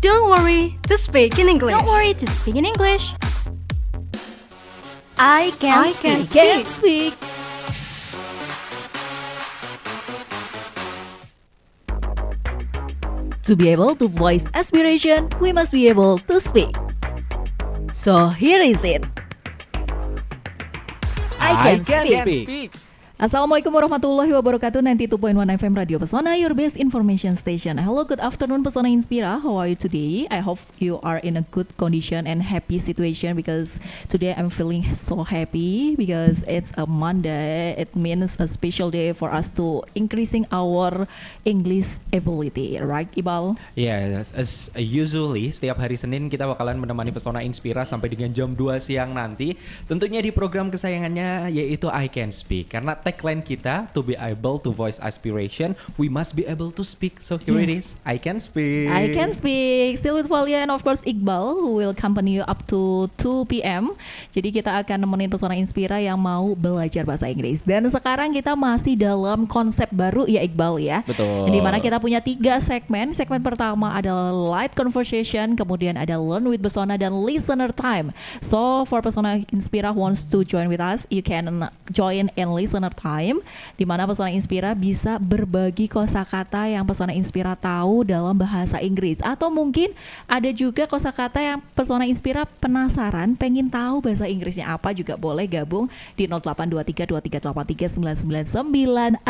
Don't worry to speak in English. Don't worry to speak in English. I can speak. Can speak. To be able to voice aspiration, we must be able to speak. So here is it. I can speak. Assalamualaikum warahmatullahi wabarakatuh. 92.1 FM Radio Pesona, your best information station. Hello, good afternoon Pesona Inspira. How are you today? I hope you are in a good condition and happy situation, because today I'm feeling so happy because it's a Monday. It means a special day for us to increasing our English ability, right Ibal? Ya, as usually setiap hari Senin kita bakalan menemani Pesona Inspira sampai dengan jam 2 siang nanti. Tentunya di program kesayangannya yaitu I Can Speak. Karena tagline kita, to be able to voice aspiration, we must be able to speak. So here it is, I Can Speak. I Can Speak. Still with Valia and of course Iqbal, who will accompany you up to 2 p.m. Jadi kita akan nemenin Pesona Inspira yang mau belajar bahasa Inggris. Dan sekarang kita masih dalam konsep baru ya Iqbal ya. Betul. Di mana kita punya 3 segmen. Segmen pertama adalah light conversation, kemudian ada learn with Pesona dan listener time. So for Pesona Inspira wants to join with us, you can join in listener time, di mana Pesona Inspira bisa berbagi kosakata yang Pesona Inspira tahu dalam bahasa Inggris, atau mungkin ada juga kosakata yang Pesona Inspira penasaran pengen tahu bahasa Inggrisnya apa, juga boleh gabung di 082323839996.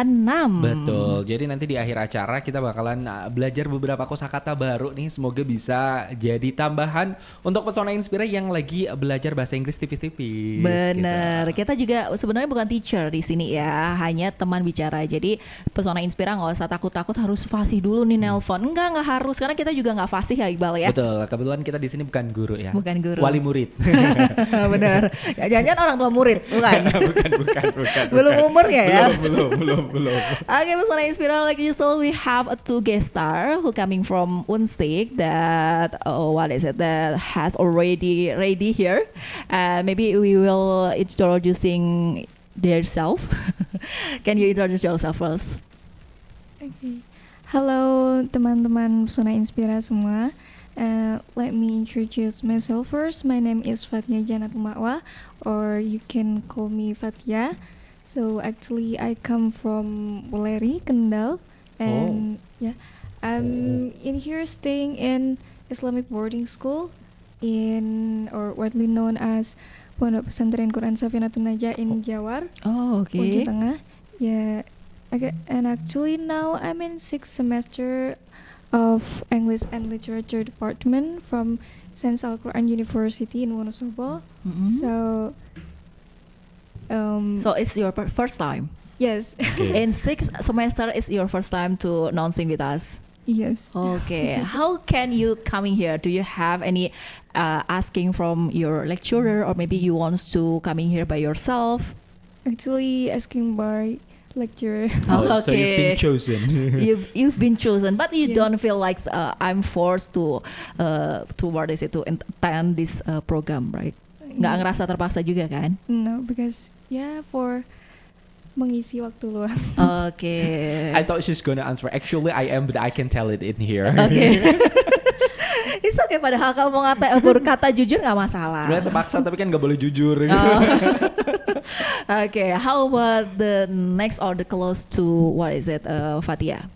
Betul. Jadi nanti di akhir acara kita bakalan belajar beberapa kosakata baru nih. Semoga bisa jadi tambahan untuk Pesona Inspira yang lagi belajar bahasa Inggris tipis-tipis. Bener. Kita juga sebenarnya bukan teacher di sini ya, hanya teman bicara. Jadi Pesona Inspira nggak usah takut-takut harus fasih dulu nih nelpon. Nggak harus, karena kita juga nggak fasih ya Iqbal ya. Betul. Kebetulan kita di sini bukan guru ya. Bukan guru. Wali murid. Bener. Jangan-jangan orang tua murid, bukan? bukan. Belum umurnya ya. Belum. Okay, Pesona Inspira, like usual, we have a 2 guest star who coming from Unsik that that has already ready here. Maybe we will introducing themselves. Can you introduce yourself first? Okay. Halo teman-teman Pesona Inspira semua. Let me introduce myself first. My name is Fatia Janatul Ma'wa, or you can call me Fatia. So actually I come from Wuleri, Kendal, and I'm in here staying in Islamic boarding school or widely known as Pondok Pesantren Quran Safinatun Najah in Jawar, Oh, Ujung okay. Tengah. Yeah, and actually now I'm in 6th semester of English and Literature Department from Saint Al-Quran University in Wonosobo. Mm-hmm. So it's your first time. yes. Okay. In 6th semester is your first time to announcing with us. Yes. Okay. How can you coming here? Do you have any asking from your lecturer, or maybe you want to coming here by yourself? Actually asking by lecturer. Oh, So you've been chosen. You've been chosen, but you Yes. don't feel like I'm forced to attend this program, right? Nggak ngerasa terpaksa juga kan? No, because for mengisi waktu luang. Okay. I thought she's gonna answer. Actually, I am, but I can tell it in here. Okay. It's okay, padahal kalau mau berkata jujur nggak masalah. Sebenarnya terpaksa, tapi kan nggak boleh jujur. Oh. Okay, how about the next or the close to Fatia?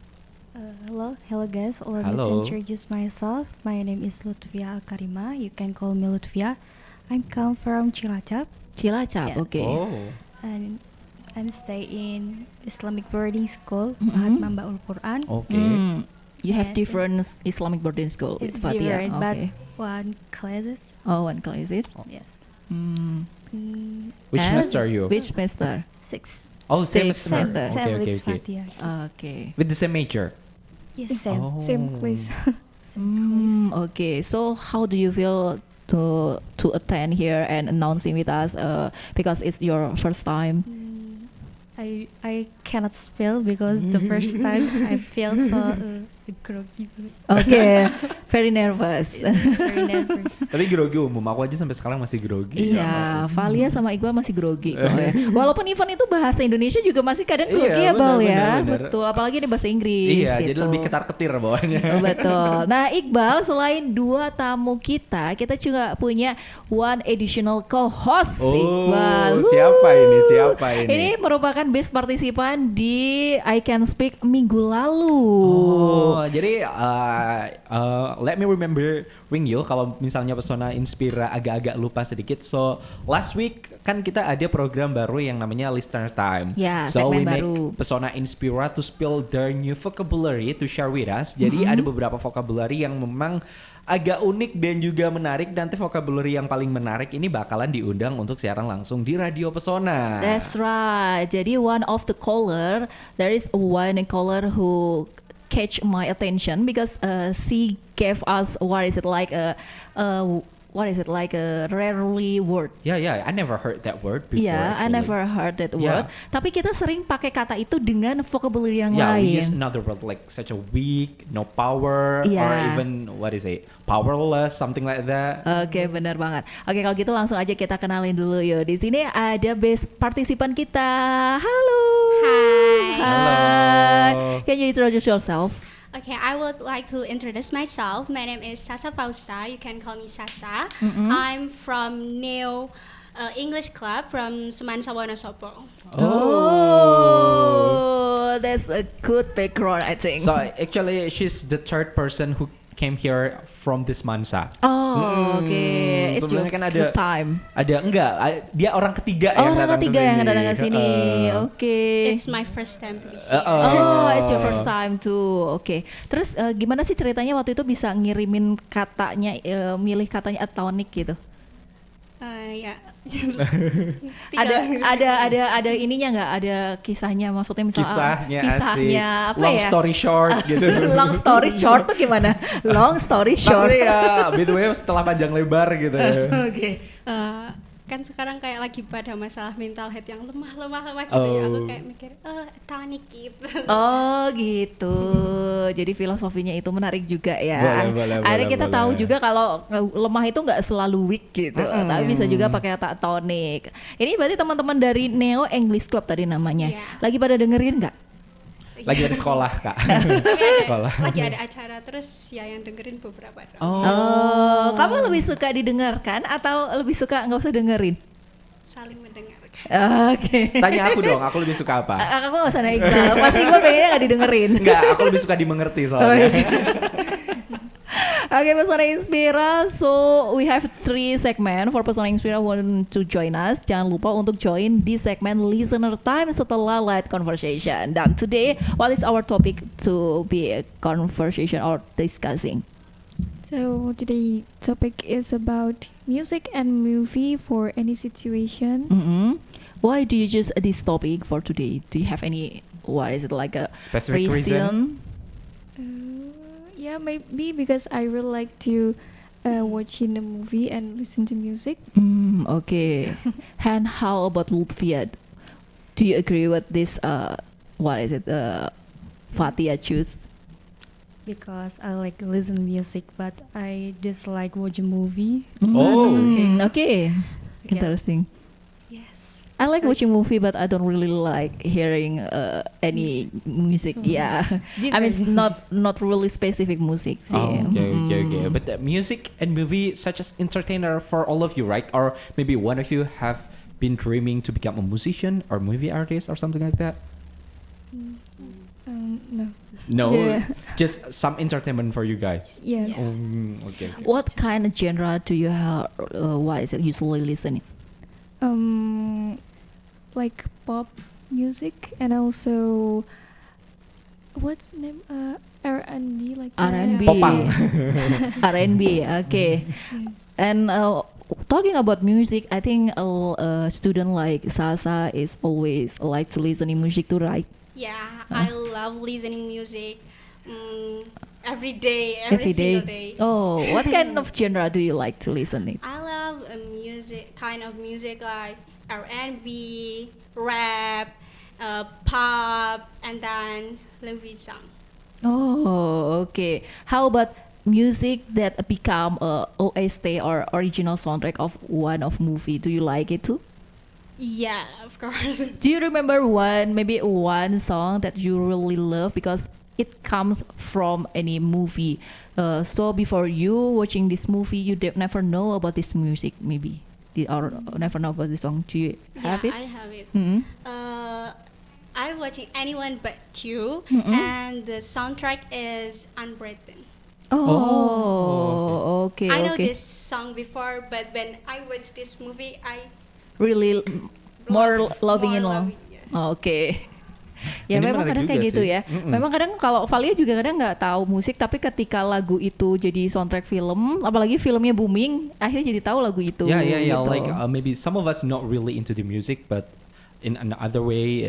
Hello guys. Let me Hello. introduce myself. My name is Lutfia Karima. You can call me Lutfia. I'm come from Cilacap, Cilacap, Yes. okay. Oh. and I'm stay in Islamic boarding school, Mhm. Mahat Mambaul Quran. Okay. You have Yes. different Islamic boarding school, It's Fatia. different, Okay. but one classes. Oh, one classes. Yes. Hmm. Which And semester are you? Which semester? 6. Oh, same Sixth semester. semester. Okay, Same okay, with okay. Fatia. Okay. With the same major. Yes, same. Oh. Same place. Okay. So how do you feel to attend here and announcing with us? Because it's your first time. I cannot spell because the first time I feel so groggy. Oke, very nervous. Very nervous. Tapi grogi umum, aku aja sampai sekarang masih grogi. Iya, Valia sama Iqbal masih grogi kok ya. Walaupun event itu bahasa Indonesia juga masih kadang grogi Iya, ya Bal benar, ya. benar. Betul, apalagi ini bahasa Inggris. Iya, jadi gitu. lebih ketar-ketir bawaannya. Oh, betul. Nah Iqbal, selain dua tamu kita juga punya one additional co-host Iqbal. Siapa ini? Siapa ini? Ini merupakan best partisipan di I Can Speak minggu lalu. Oh, jadi let me remembering you kalau misalnya Pesona Inspira agak-agak lupa sedikit. So last week kan kita ada program baru yang namanya Listener Time. Ya, so we segmen make baru. Pesona Inspira to spill their new vocabulary to share with us. Jadi ada beberapa vocabulary yang memang agak unik dan juga menarik. Nanti vocabulary yang paling menarik ini bakalan diundang untuk siaran langsung di Radio Pesona. That's right. Jadi one of the caller, there is one caller who catch my attention because she gave us what is it like a rarely word. Yeah, I never heard that word before. Yeah, I actually. never heard that Yeah. word. Tapi kita sering pakai kata itu dengan vocabulary yang Yeah, we use lain. another word like such a weak, no power, or Yeah. even what is it, powerless, something like that. Oke, benar banget. Oke, kalau gitu langsung aja kita kenalin dulu yuk. Di sini ada best partisipan kita. Halo. Hi. Hi. Halo. Can you introduce yourself? Okay, I would like to introduce myself. My name is Sasa Fausta. You can call me Sasa. I'm from Neo English Club from Semansa Wonosobo. Oh, that's a good background, I think. So actually, she's the third person who came here from this Mansa. Oh, oke. It's your Sebenarnya kan ada good time. dia orang ketiga Oh, yang orang datang ketiga ke yang sini. datang ke sini. Oke. It's my first time to be here. Oh, it's your first time too. Oke. Terus gimana sih ceritanya waktu itu bisa ngirimin katanya, milih katanya atonik gitu? Ya. Ada ininya nggak? Ada kisahnya, maksudnya misalnya Kisahnya asik. apa Long ya? story short gitu. Long story short tuh gimana? Long story short. Tapi ya, btw setelah panjang lebar gitu. Oke. Kan sekarang kayak lagi pada masalah mental health yang lemah gitu ya. Aku Oh. kayak mikir, tonic gitu. Oh gitu. Jadi filosofinya itu menarik juga ya. Boleh, Akhirnya boleh, kita boleh. tahu juga kalau lemah itu nggak selalu weak gitu, tapi bisa juga pakai kata tonic. Ini berarti teman-teman dari Neo English Club tadi namanya. Iya. Lagi pada dengerin nggak? Lagi dari sekolah, Kak. Sekolah. Lagi ada acara terus ya yang dengerin beberapa dong. Oh, kamu lebih suka didengarkan atau lebih suka nggak usah dengerin? Saling mendengarkan. Oke. Tanya aku dong, aku lebih suka apa? Aku nggak usah naik Iqbal. Pasti Iqbal pengennya nggak didengerin. Enggak, aku lebih suka dimengerti Oh, soalnya. iya. Oke, Pesona Inspira. So we have 3 segmen for Pesona Inspira want to join us. Jangan lupa untuk join di segmen Listener Time setelah Light Conversation. Dan today, what is our topic to be a conversation or discussing? So today topic is about music and movie for any situation. Why do you choose this topic for today? Do you have any? What is it like a Specific reason? Yeah, maybe because I really like to watching a movie and listen to music. Okay. And how about Lutfia? Do you agree with this? What is it? Fatia choose. Because I like listen music, but I dislike watch a movie. Oh. Okay. Interesting. Yes. I like watching movie, but I don't really like hearing any music. Yeah, I mean it's not really specific music. Sih. Oh, okay. But the music and movie such as entertainer for all of you, right? Or maybe one of you have been dreaming to become a musician or movie artist or something like that? No. No, Yeah. just some entertainment for you guys. Yes. Okay. What kind of genre do you have? What is it usually listening? Like pop music and also what's the name? R&B like that. R&B. Popang. R&B. Okay. And talking about music, I think a student like Sasa is always like to listen to music too, right? Yeah, I love listening music every day, every single day. Oh, what kind of genre do you like to listen to? I love kind of music like R&B, rap, pop, and then movie song. Oh, okay. How about music that become a OST or original soundtrack of one of movie? Do you like it too? Yeah, of course. Do you remember maybe one song that you really love because it comes from any movie? So before you watching this movie, you never know about this music, maybe, or never know about this song. Do you have Yeah, it? I have it. Mhm. I'm watching Anyone But You, Mm-mm. and the soundtrack is Unwritten. Oh, okay. I know Okay. this song before, but when I watch this movie, I Really more loving more in love. loving, yeah. Oke. Ya Ini memang menarik kadang kayak juga gitu sih. ya. Mm-mm. Memang kadang kalau Valia juga kadang nggak tahu musik, tapi ketika lagu itu jadi soundtrack film, apalagi filmnya booming, akhirnya jadi tahu lagu itu. Yeah, yeah, yeah. gitu. Like maybe some of us not really into the music, but in another way,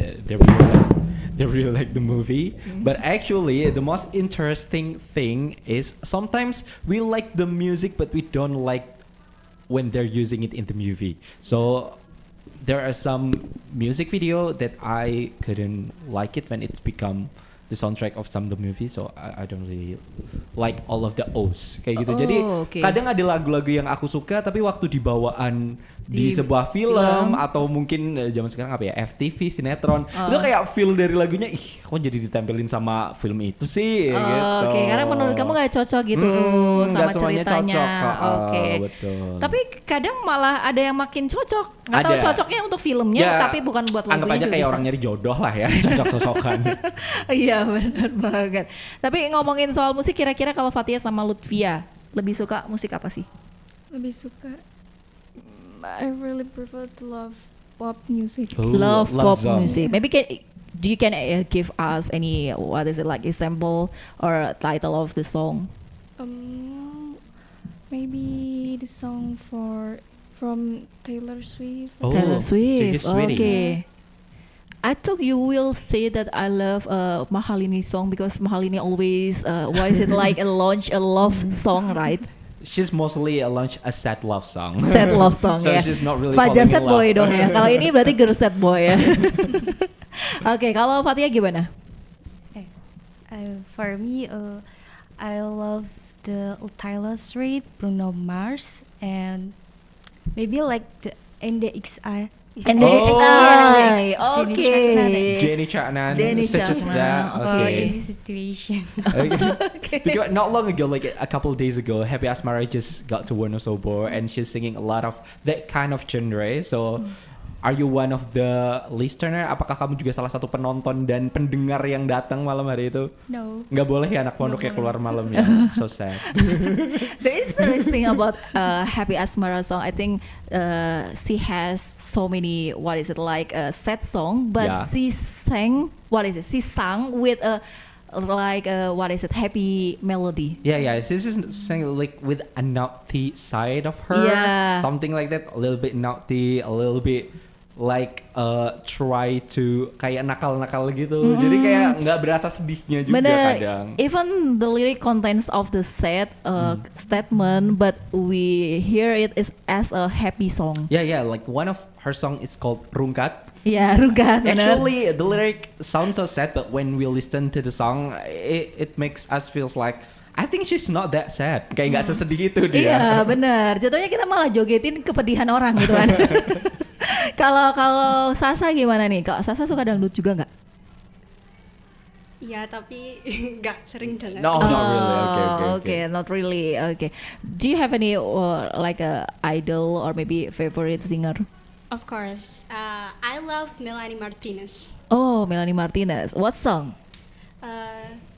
they really like the movie. But actually, the most interesting thing is sometimes we like the music, but we don't like when they're using it in the movie. So there are some music video that I couldn't like it when it's become the soundtrack of some of the movie, so I don't really like all of the O's kayak gitu. Jadi Oh, okay. kadang ada lagu-lagu yang aku suka, tapi waktu dibawaan di Di sebuah film. film atau mungkin zaman sekarang apa ya, FTV, sinetron, itu kayak feel dari lagunya, ih kok jadi ditempelin sama film itu sih, Oh, gitu. Oke, karena menurut kamu nggak cocok gitu Mm-mm, sama nggak semuanya ceritanya. cocok. Oke. Betul. Tapi kadang malah ada yang makin cocok. Nggak tahu Ada. cocoknya untuk filmnya, Ya, tapi bukan buat lagunya anggap aja juga kayak bisa. orang nyari jodoh lah ya, cocok-cocokan. Iya benar banget. Tapi ngomongin soal musik, kira-kira kalau Fatia sama Lutfia lebih suka musik apa sih? Lebih suka. I really prefer to love pop music. Oh, Love pop song. music. Maybe you can give us any, what is it, like example or title of the song? Maybe the song from Taylor Swift. Oh, Taylor Swift. Sweetie. Okay. I thought you will say that I love Mahalini song because Mahalini always what is it like launch a love song, right? She's mostly a sad love song. Sad love song So ya. she's not really Fajar falling in sad boy love. dong ya. Kalau ini berarti girl sad boy ya. Oke, kalau Fatia gimana? For me, I love the Taylor Swift, Bruno Mars, and maybe like the NDXI. NDXI, Jenny oke. Jenny Chaknan, Jenny such as Chaknan, that. oke. Okay. This situation. Because not long ago, like a couple days ago, Happy Asmara just got to Wonosobo and she's singing a lot of that kind of genre. So, are you one of the listener? Apakah kamu juga salah satu penonton dan pendengar yang datang malam hari itu? No. Nggak boleh ya anak pondoknya keluar malam ya. So sad. There is interesting about Happy Asmara song. I think she has so many, what is it, like a sad song, but Yeah. she sang, what is it? She sang with a like what is it, happy melody. Yeah, yeah. This is saying like with a naughty side of her, Yeah. something like that. A little bit naughty, a little bit like try to kayak nakal-nakal gitu. Jadi kayak nggak berasa sedihnya juga Bener. kadang. Even the lyric contents of the sad statement, but we hear it is as a happy song. Yeah, yeah. Like one of her song is called Rungkat. Ya, Rugat. bener. Actually, the lyric sounds so sad, but when we listen to the song, it makes us feels like I think she's not that sad. Kayak nggak sesedih itu dia. Iya benar. Jatuhnya kita malah jogetin kepedihan orang gitu kan. Kalau Sasa gimana nih? Kalau Sasa suka dangdut juga nggak? Ya, tapi nggak sering dengar. No, not really. Okay. Not really. Okay. Do you have any like a idol or maybe favorite singer? Of course, I love Melanie Martinez. Oh, Melanie Martinez. What song?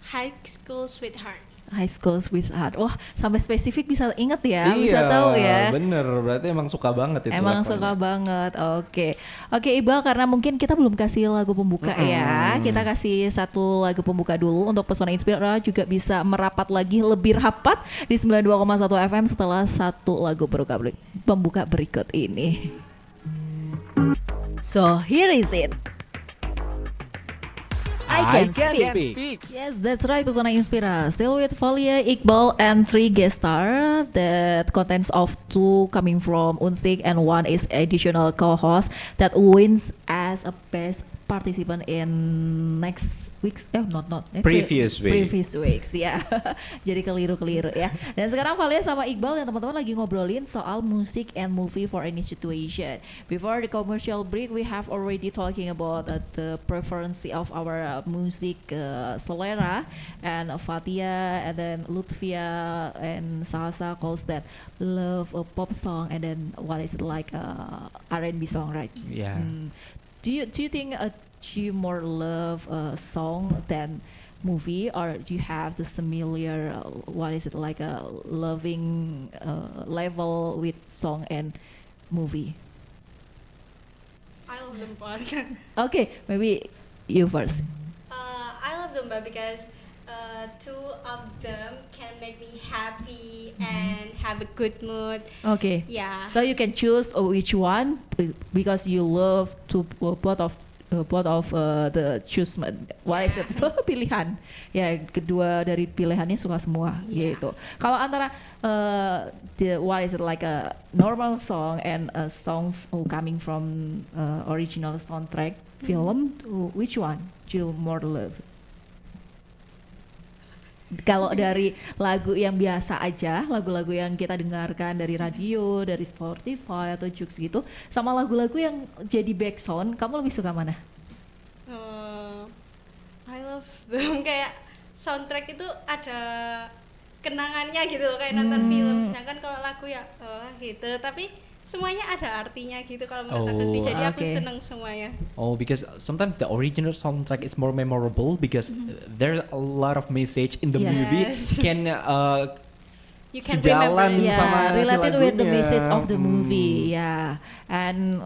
High School Sweetheart. High School Sweetheart. Wah, sampai spesifik bisa inget ya, bisa Iya, tahu ya. bener. Berarti emang suka banget itu. Emang lagunya. suka banget. Oke Iqbal, karena mungkin kita belum kasih lagu pembuka ya. Kita kasih satu lagu pembuka dulu untuk Pesona Inspira juga bisa merapat lagi lebih rapat di 92,1 FM setelah satu lagu pembuka berikut ini. So here is it. I can speak. Yes, that's right, Pesona Inspira. Still with Valia, Iqbal, and 3 guest star that contains of 2 coming from Unsik and 1 is additional co-host that wins as a best participant in next weeks not next Previous week. previous weeks ya. Jadi keliru ya. Dan sekarang Valia sama Iqbal dan teman-teman lagi ngobrolin soal music and movie for any situation. Before the commercial break, we have already talking about the preference of our music selera, and Fatia and then Lutfia and Sasa calls that love a pop song, and then what is it like R&B song, right? Yeah. Do you think you more love a song than movie, or do you have the similar what is it like a loving level with song and movie? I love them both. Okay, maybe you first. I love them both because two of them can make me happy and have a good mood. Okay. Yeah. So you can choose which one because you love to both of the choose what is it pilihan ya, kedua dari pilihannya suka semua gitu. Kalau antara the what is it like a normal song and a song coming from original soundtrack film, which one do you more love? Kalau dari lagu yang biasa aja, lagu-lagu yang kita dengarkan dari radio, dari Spotify atau Joox gitu, sama lagu-lagu yang jadi background, kamu lebih suka mana? I love them. Kayak soundtrack itu ada kenangannya gitu loh, kayak nonton film. Sedangkan kalau lagu ya gitu, tapi semuanya ada artinya gitu kalau menurut aku sih. Jadi aku seneng semuanya. Oh, because sometimes the original soundtrack is more memorable because there are a lot of message in the movie can You can sejalan remember it. sama si related with the lagunya. message of the movie, yeah. And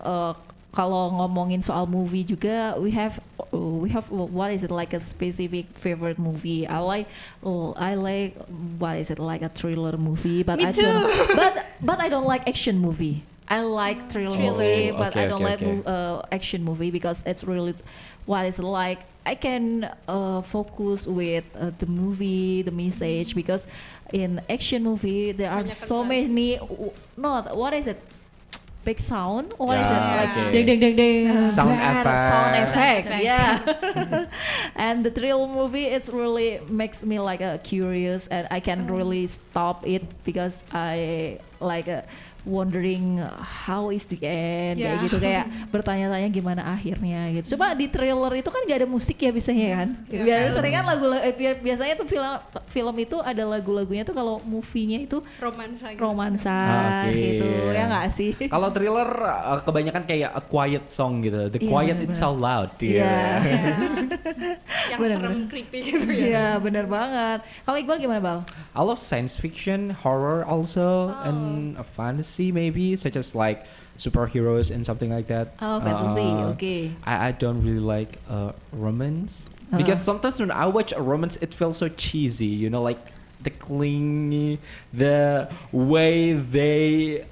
kalau ngomongin soal movie juga, we have what is it like a specific favorite movie? I like what is it like a thriller movie, but Me I too. don't but I don't like action movie. I like thriller movie, but I don't like action movie because it's really what is it like. I can focus with the movie, the message, because in action movie there are Banyak so kan. many. Not what is it? Big sound, what is Yeah, it like? okay. Ding ding ding ding. Sound Bad effect. Sound effect. Sound effect. Yeah. And the thrill movie, it's really makes me like curious, and I can really stop it because I like wondering how is the end, kayak Yeah. gitu, kayak bertanya-tanya gimana akhirnya gitu. Coba di trailer itu kan gak ada musik ya biasanya kan. Biasanya sering kan biasanya tuh film itu ada lagu-lagunya tuh, kalau movie-nya itu Romansa gitu. romansa Oke. gitu, ya nggak sih? Kalau thriller kebanyakan kayak a quiet song gitu. The Iya, quiet bener. it's so loud. Iya. Yang Bener-bener. serem creepy gitu ya. Iya, benar banget. Kalau Iqbal gimana, Bal? I love science fiction, horror also, and a fantasy maybe, such as like superheroes and something like that. Oh, fantasy, okay. I don't really like romance because sometimes when I watch a romance, it feels so cheesy. You know, like the clingy, the way they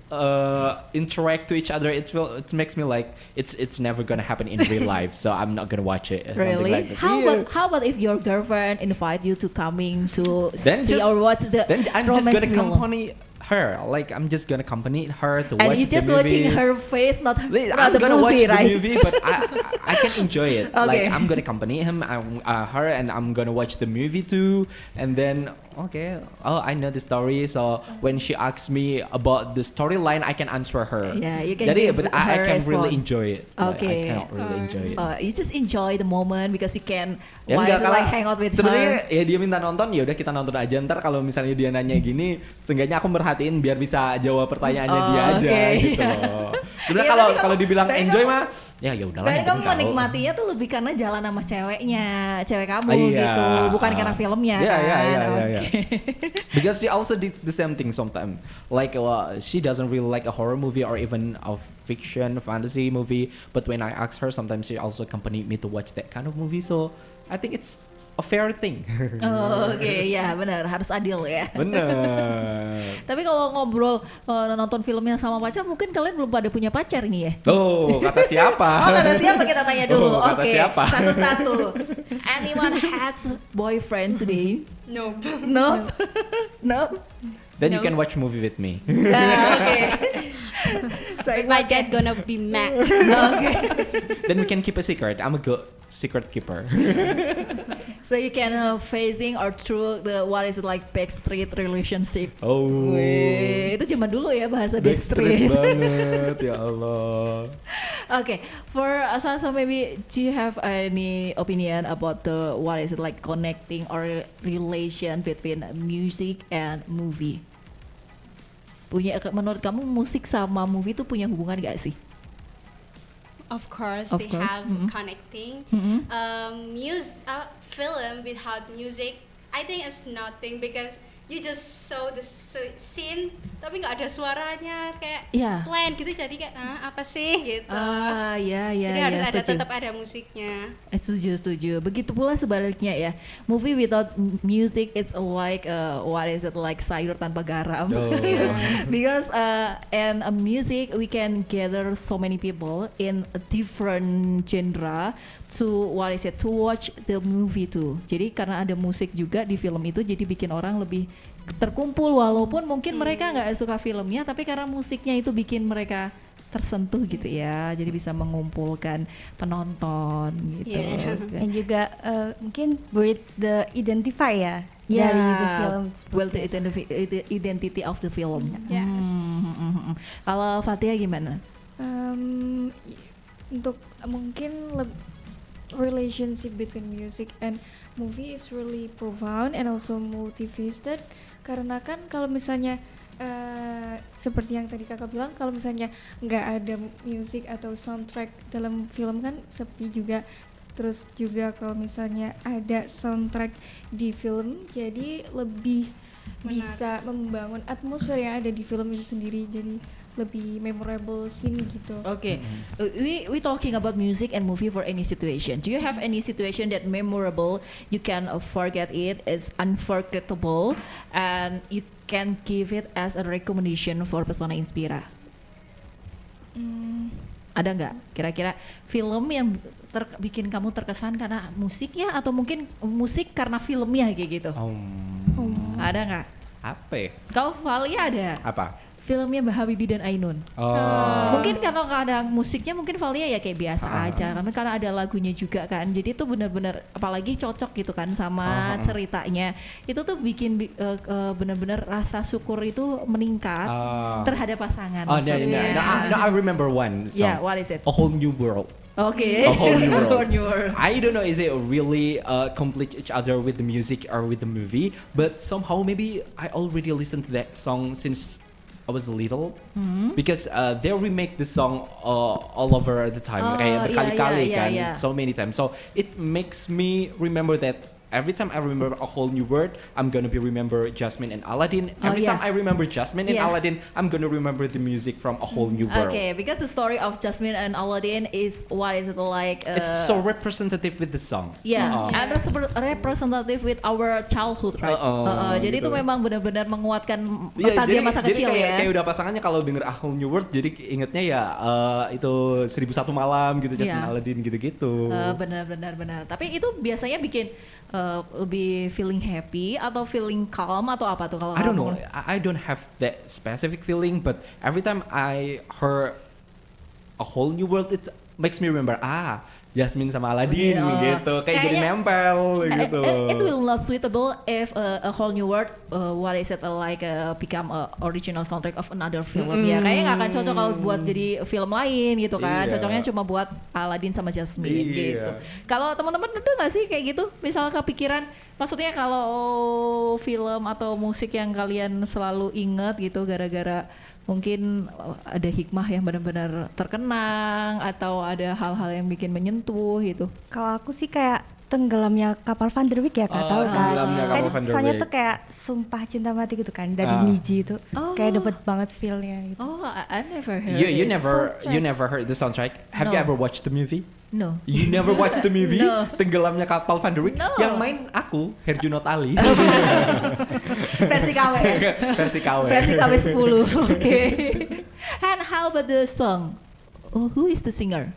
interact to each other. It makes me like it's never gonna happen in real life. So I'm not gonna watch it. Something Really? Like that. How about if your girlfriend invite you to coming to Then see just- or watch the Then I'm just romance gonna film? accompany her. Like I'm just gonna accompany her to And watch you just the movie. watching her face, not I'm the gonna movie, watch right? the movie, but I can enjoy it. Okay. Like I'm gonna accompany her, and I'm gonna watch the movie too. And then I know the story. So when she asks me about the storyline, I can answer her. Yeah, you can Jadi, give but I her can really response. enjoy it. Like, Okay. I cannot really enjoy it. You just enjoy the moment because you can Ya why enggak, is it like hang out with sebenarnya her. ya dia minta nonton, ya udah kita nonton aja. Ntar kalau misalnya dia nanya gini, seenggaknya aku merhatiin biar bisa jawab pertanyaannya dia aja oke. gitu loh. Sebenarnya Iya, kalau berarti kalau kamu- dibilang berarti enjoy kamu- mah ya udahlah. Berarti yang kamu penting tahu. menikmatinya tuh lebih karena jalan sama cewek kamu Iya. gitu, bukan karena filmnya Iya, kan. iya, iya, iya, iya. Oke. Because she also did the same thing sometimes. Like she doesn't really like a horror movie or even a fiction fantasy movie. But when I ask her, sometimes she also accompanied me to watch that kind of movie. So I think it's a fair thing. Oh, oke, ya benar, harus adil ya. Bener. Tapi kalau ngobrol nonton filmnya sama pacar, mungkin kalian belum pada punya pacar nih ya? Oh, kata siapa? Oh, kata siapa kita tanya dulu. Oh, kata Oke, siapa? satu-satu. Anyone has boyfriend today? Nope. No. No. Then you No. can watch movie with me. Nah, oke. So But my dad gonna be mad. Okay. Then we can keep a secret. I'm a good secret keeper. So you can facing or through the what is it like backstreet relationship. Oh. Wih, itu zaman dulu ya bahasa Backstreet backstreet. banget ya Allah. Okay, for so maybe do you have any opinion about the what is it like connecting or relation between music and movie? Menurut kamu musik sama movie itu punya hubungan gak sih? Of course, Of they course, have mhm. connecting. Mhm. Film without music, I think it's nothing because you just saw the scene tapi nggak ada suaranya kayak Iya. plain gitu jadi kayak apa sih gitu. Ah, ya, Jadi ya, harus ya, ada setuju. tetap ada musiknya. Setuju. Begitu pula sebaliknya ya. Movie without music it's like what is it like sayur tanpa garam. Oh. Because and music we can gather so many people in a different genre to what is it to watch the movie too. Jadi karena ada musik juga di film itu jadi bikin orang lebih terkumpul walaupun mungkin mereka nggak suka filmnya tapi karena musiknya itu bikin mereka tersentuh gitu ya. Jadi bisa mengumpulkan penonton gitu. Yeah. Dan juga mungkin build the identify ya Ya, dari the film. well the identity of the film. Yes. Kalau Fatia gimana? Untuk mungkin relationship between music and movie is really profound and also multifaceted karena kan kalau misalnya seperti yang tadi kakak bilang kalau misalnya nggak ada musik atau soundtrack dalam film kan sepi juga. Terus juga kalau misalnya ada soundtrack di film jadi lebih bisa membangun atmosfer yang ada di film itu sendiri jadi lebih memorable scene gitu. Okay, we talking about music and movie for any situation. Do you have any situation that memorable? You can forget it. It's unforgettable, and you can give it as a recommendation for Pesona Inspira. Ada nggak? Kira-kira film yang bikin kamu terkesan karena musiknya atau mungkin musik karena filmnya kayak gitu? Ada nggak? Apa ya? Kalau Valia ada? Apa? Filmnya Mbak Habibie dan Ainun. Mungkin kalau kadang musiknya mungkin Valia ya kayak biasa aja karena ada lagunya juga kan. Jadi itu benar-benar apalagi cocok gitu kan sama ceritanya. Itu tuh bikin benar-benar rasa syukur itu meningkat terhadap pasangan. Oh, no, I remember one song. Yeah, what is it? A Whole New World. Okay. A Whole New World. Whole New World. I don't know, is it really complete each other with the music or with the movie? But somehow maybe I already listened to that song since I was little, because they remake the song all over the time, kayak berkali-kali kan, so many times. So it makes me remember that every time I remember A Whole New World, I'm gonna be remember Jasmine and Aladdin. Every time I remember Jasmine and Aladdin, I'm gonna remember the music from A Whole New World. Okay, because the story of Jasmine and Aladdin is what is it like? It's so representative with the song. Yeah, and representative with our childhood, right? Jadi itu gitu. memang benar-benar menguatkan Iya, nostalgia masa kecil kayak, ya. kayak udah pasangannya kalau denger A Whole New World, jadi ingetnya ya itu 1001 malam gitu, Jasmine Aladdin gitu-gitu. Benar. Tapi itu biasanya bikin lebih feeling happy atau feeling calm atau apa tuh kalau I don't kamu? know. I don't have that specific feeling, but every time I heard A Whole New World, it makes me remember Jasmine sama Aladdin gitu, kayak jadi nempel gitu. It will not suitable if A Whole New World what is it like become a original soundtrack of another film ya. Kayaknya nggak akan cocok kalau buat jadi film lain gitu kan. Iya. Cocoknya cuma buat Aladdin sama Jasmine gitu. Kalau teman-teman ada nggak sih kayak gitu? Misal kepikiran, maksudnya kalau film atau musik yang kalian selalu ingat gitu gara-gara mungkin ada hikmah yang benar-benar terkenang atau ada hal-hal yang bikin menyentuh gitu. Kalau aku sih kayak tenggelamnya kapal Van der Wijk ya kak, tahu kan? Tenggelamnya kapal Van der Soalnya Wijk. tuh kayak sumpah cinta mati gitu kan dari Niji itu, kayak dapet banget feelnya gitu. Oh, I never heard You it. never heard the soundtrack? Have you No. ever watched the movie? No. You never watched the movie? No. Tenggelamnya kapal Van der Wijk? No. Yang main aku, Herjunot Ali. Versi KW. Versi KW. Versi KW 10. Oke. And how about the song? Oh, who is the singer?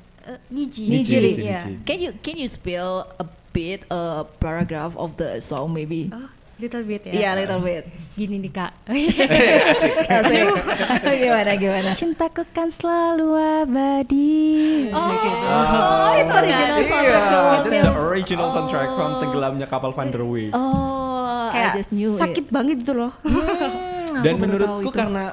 Niji. Niji. Iya. Can you spell a bit a paragraph of the song maybe? Little bit ya. Iya, little bit. Gini nih Kak. Asik. Gimana? Cintaku kan selalu abadi. Oh, itu original Iya, soundtrack that's the film. original soundtrack from Tenggelamnya Kapal Van der Wijk. Oh, I Kayak just knew sakit it. banget gitu loh. Dan Aku baru tahu menurutku itu. karena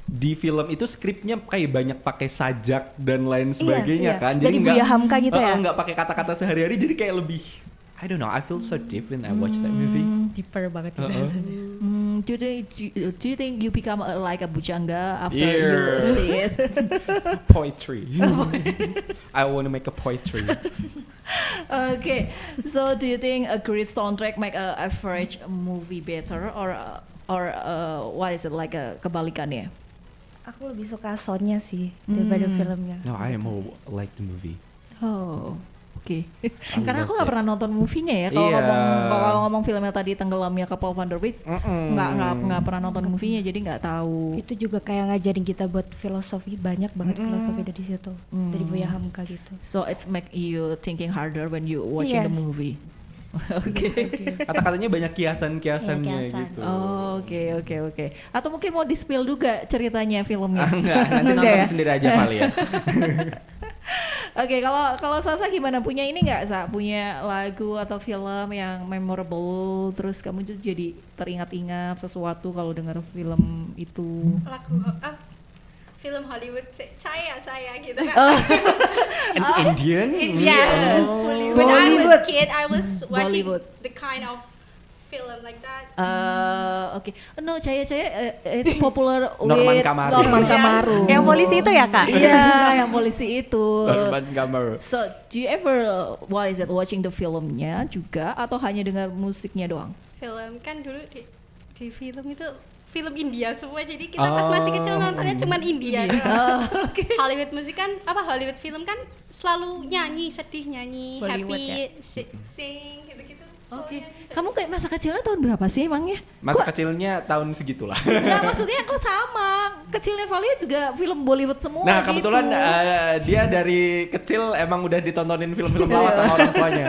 di film itu skripnya kayak banyak pakai sajak dan lain sebagainya iya. kan, Dari Buya Hamka gitu ya? nggak pakai kata-kata sehari-hari, jadi kayak lebih, I don't know, I feel so deep when I watch that movie. Deeper banget Uh-uh. rasanya. Do you think you become like a bujangga after you Yeah. see it? Poetry. I want to make a poetry. Okay, so do you think a great soundtrack make a average movie better or what is it like a kebalikannya? Aku lebih suka soundnya sih daripada filmnya. No, I more like the movie. Oh, oke. I Karena love aku nggak it. pernah nonton movie-nya ya. Kalau Iya. ngomong filmnya tadi Tenggelamnya Kapal Van der Wijk, nggak pernah nonton movie-nya, jadi nggak tahu. Itu juga kayak ngajarin kita buat filosofi, banyak banget filosofi dari situ. Dari Buya Hamka gitu. So it's make you thinking harder when you watching the Yes. movie. Oke. Kata-katanya banyak kiasan-kiasannya Iya, kiasan. gitu. Oh, oke. Atau mungkin mau di-spill juga ceritanya filmnya? Enggak, nanti Enggak nonton ya? sendiri aja kali ya. Oke, kalau Sasa gimana? Punya ini nggak, Sa? Punya lagu atau film yang memorable, terus kamu tuh jadi teringat-ingat sesuatu kalau dengar film itu? Lagu film Hollywood saya gitu kan. An Indian? Yes. Oh. When I was Bollywood. kid, I was watching Bollywood. the kind of film like that. Oke. No, Caya it's popular Norman with Kamaru. Norman Kamaru. Yang polisi itu ya Kak? Iya, yang polisi itu. Norman Kamaru. So, do you ever what is it watching the filmnya juga atau hanya dengar musiknya doang? Film kan dulu di film itu film India semua, jadi kita pas masih kecil nontonnya cuman India doang. Hollywood musik kan Hollywood film kan selalu nyanyi, sedih nyanyi, Bollywood happy sing gitu-gitu. Oke. Nyanyi. Kamu kayak masa kecilnya tahun berapa sih emangnya? Masa kecilnya tahun segitulah. Enggak, maksudnya kok sama. Kecilnya Valia juga film Bollywood semua Nah, gitu. kebetulan dia dari kecil emang udah ditontonin film-film lawas sama orang tuanya.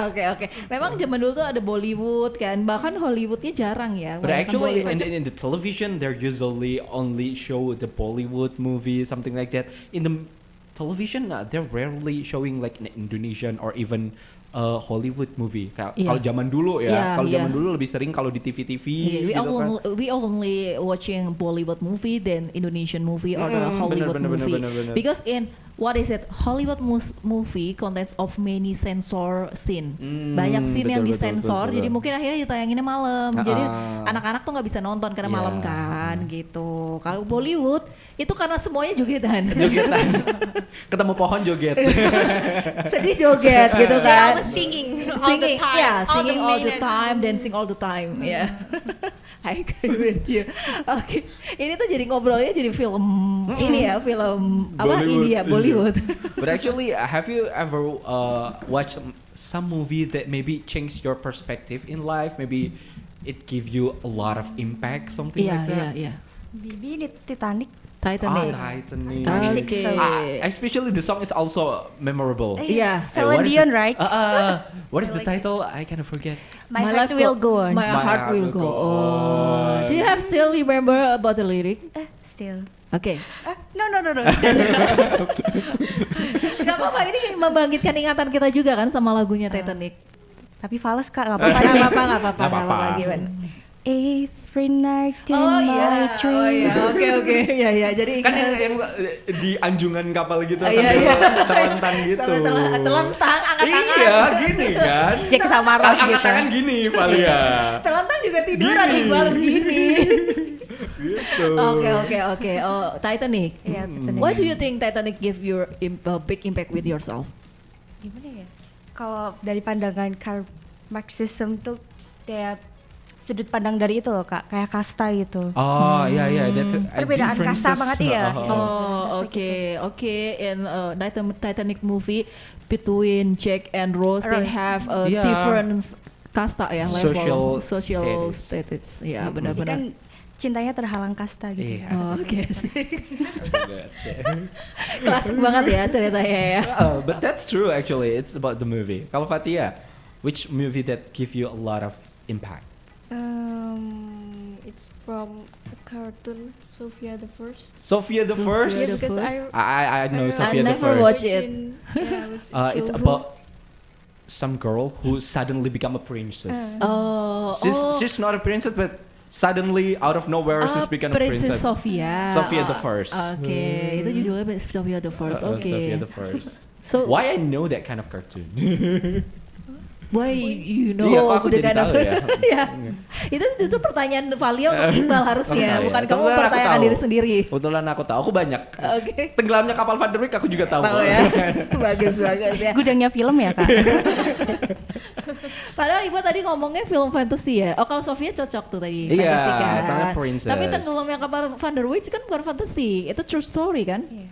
Oke. Memang zaman dulu tuh ada Bollywood kan, bahkan Hollywoodnya jarang ya. But Kebanyakan actually Bollywood. in the television they're usually only show the Bollywood movie, something like that. In the television they're rarely showing like an Indonesian or even Hollywood movie. Iya. Kalau zaman dulu ya, Iya, kalau zaman iya. dulu lebih sering kalau di TV-TV Yeah, gitu kan. we only watching Bollywood movie than Indonesian movie or the Hollywood bener, movie. bener. Because in what is it? Hollywood movie contains of many censor scene. Banyak scene yang betul, disensor, betul. jadi mungkin akhirnya ditayanginnya malam. Jadi Ah. anak-anak tuh nggak bisa nonton karena Yeah. malam kan, gitu. Kalau Bollywood itu karena semuanya jogetan. Jogetan. Ketemu pohon joget. Sedih joget gitu Yeah, I kan. was singing all the time. Yeah, singing all the minute. time, dancing all the time, ya. I agree with you. Oke, ini tuh jadi ngobrolnya jadi film ini ya, film apa Bollywood, India, Bollywood. But actually, have you ever watched some movie that maybe changed your perspective in life? Maybe it give you a lot of impact, something Iya, like that. iya. Bibi di Titanic. Titanic. Titanic. Oke. Especially the song is also memorable. Iya. Celine what is Dion, the- right? What is the title? I kind of forget. My Heart Will Go On. My heart will go on. Do you have still remember about the lyric? Still. Oke. No. Gak apa-apa, ini membangkitkan ingatan kita juga kan sama lagunya Titanic. Tapi fals Kak, nggak Gak apa-apa. apa-apa, gimana? Every night in Oh my iya, dreams. oke, ya, jadi Kan yang di anjungan kapal gitu Iya, sambil iya. terlentang gitu. Sampai telentang, angkat tangan. Iya, gini kan. Jack sama Rose Angkat gitu. tangan gini, Valia. Telentang juga tiduran Gini. di bawah gini. Gitu. Oke. Oh, Titanic. Iya, Titanic. What do you think Titanic give your big impact with yourself? Gimana ya? Kalau dari pandangan Karl Marxism tuh kayak sudut pandang dari itu loh Kak, kayak kasta gitu. Oh, iya, that's Perbedaan kasta banget ya. Oh, oke. In Titanic movie between Jack and Rose, they Rose. have a Yeah. different kasta ya, level Social status. Ya, Jadi benar-benar. kan cintanya terhalang kasta gitu. Iya. Oh, oke sih. Klasik banget ya ceritanya ya. But that's true actually. It's about the movie. Kalau Fatia, Which movie that give you a lot of impact? It's from a cartoon, Sophia the First. Sophia the Sophia First. Yeah, the because First? I know I Sophia the never First. watched it. Yeah, I was in It's childhood. about some girl who suddenly become a princess. Oh, She's not a princess, but suddenly out of nowhere she's become a princess. Sophia. Sophia the First. Oke, itu judulnya Sophia the First. Oke. Sophia the First. So Why I know that kind of cartoon? why you know Iya, kok aku the jadi kind of tahu ya? ya. Itu justru pertanyaan Valia untuk Iqbal harusnya, Oh, iya. bukan kamu Kebetulan aku mempertanyakan tahu. diri sendiri. Kebetulan aku tahu, aku banyak. Oke. Tenggelamnya kapal Van der Wijk aku juga tahu. Tahu kok. ya. Bagus ya. Gudangnya film ya kak. Padahal Ibu tadi ngomongnya film fantasy ya. Oh kalau Sofia cocok tuh tadi Iya, fantasy kan. soalnya princess. Tapi tenggelamnya kapal Van der Wijk kan bukan fantasy, itu true story kan? Iya.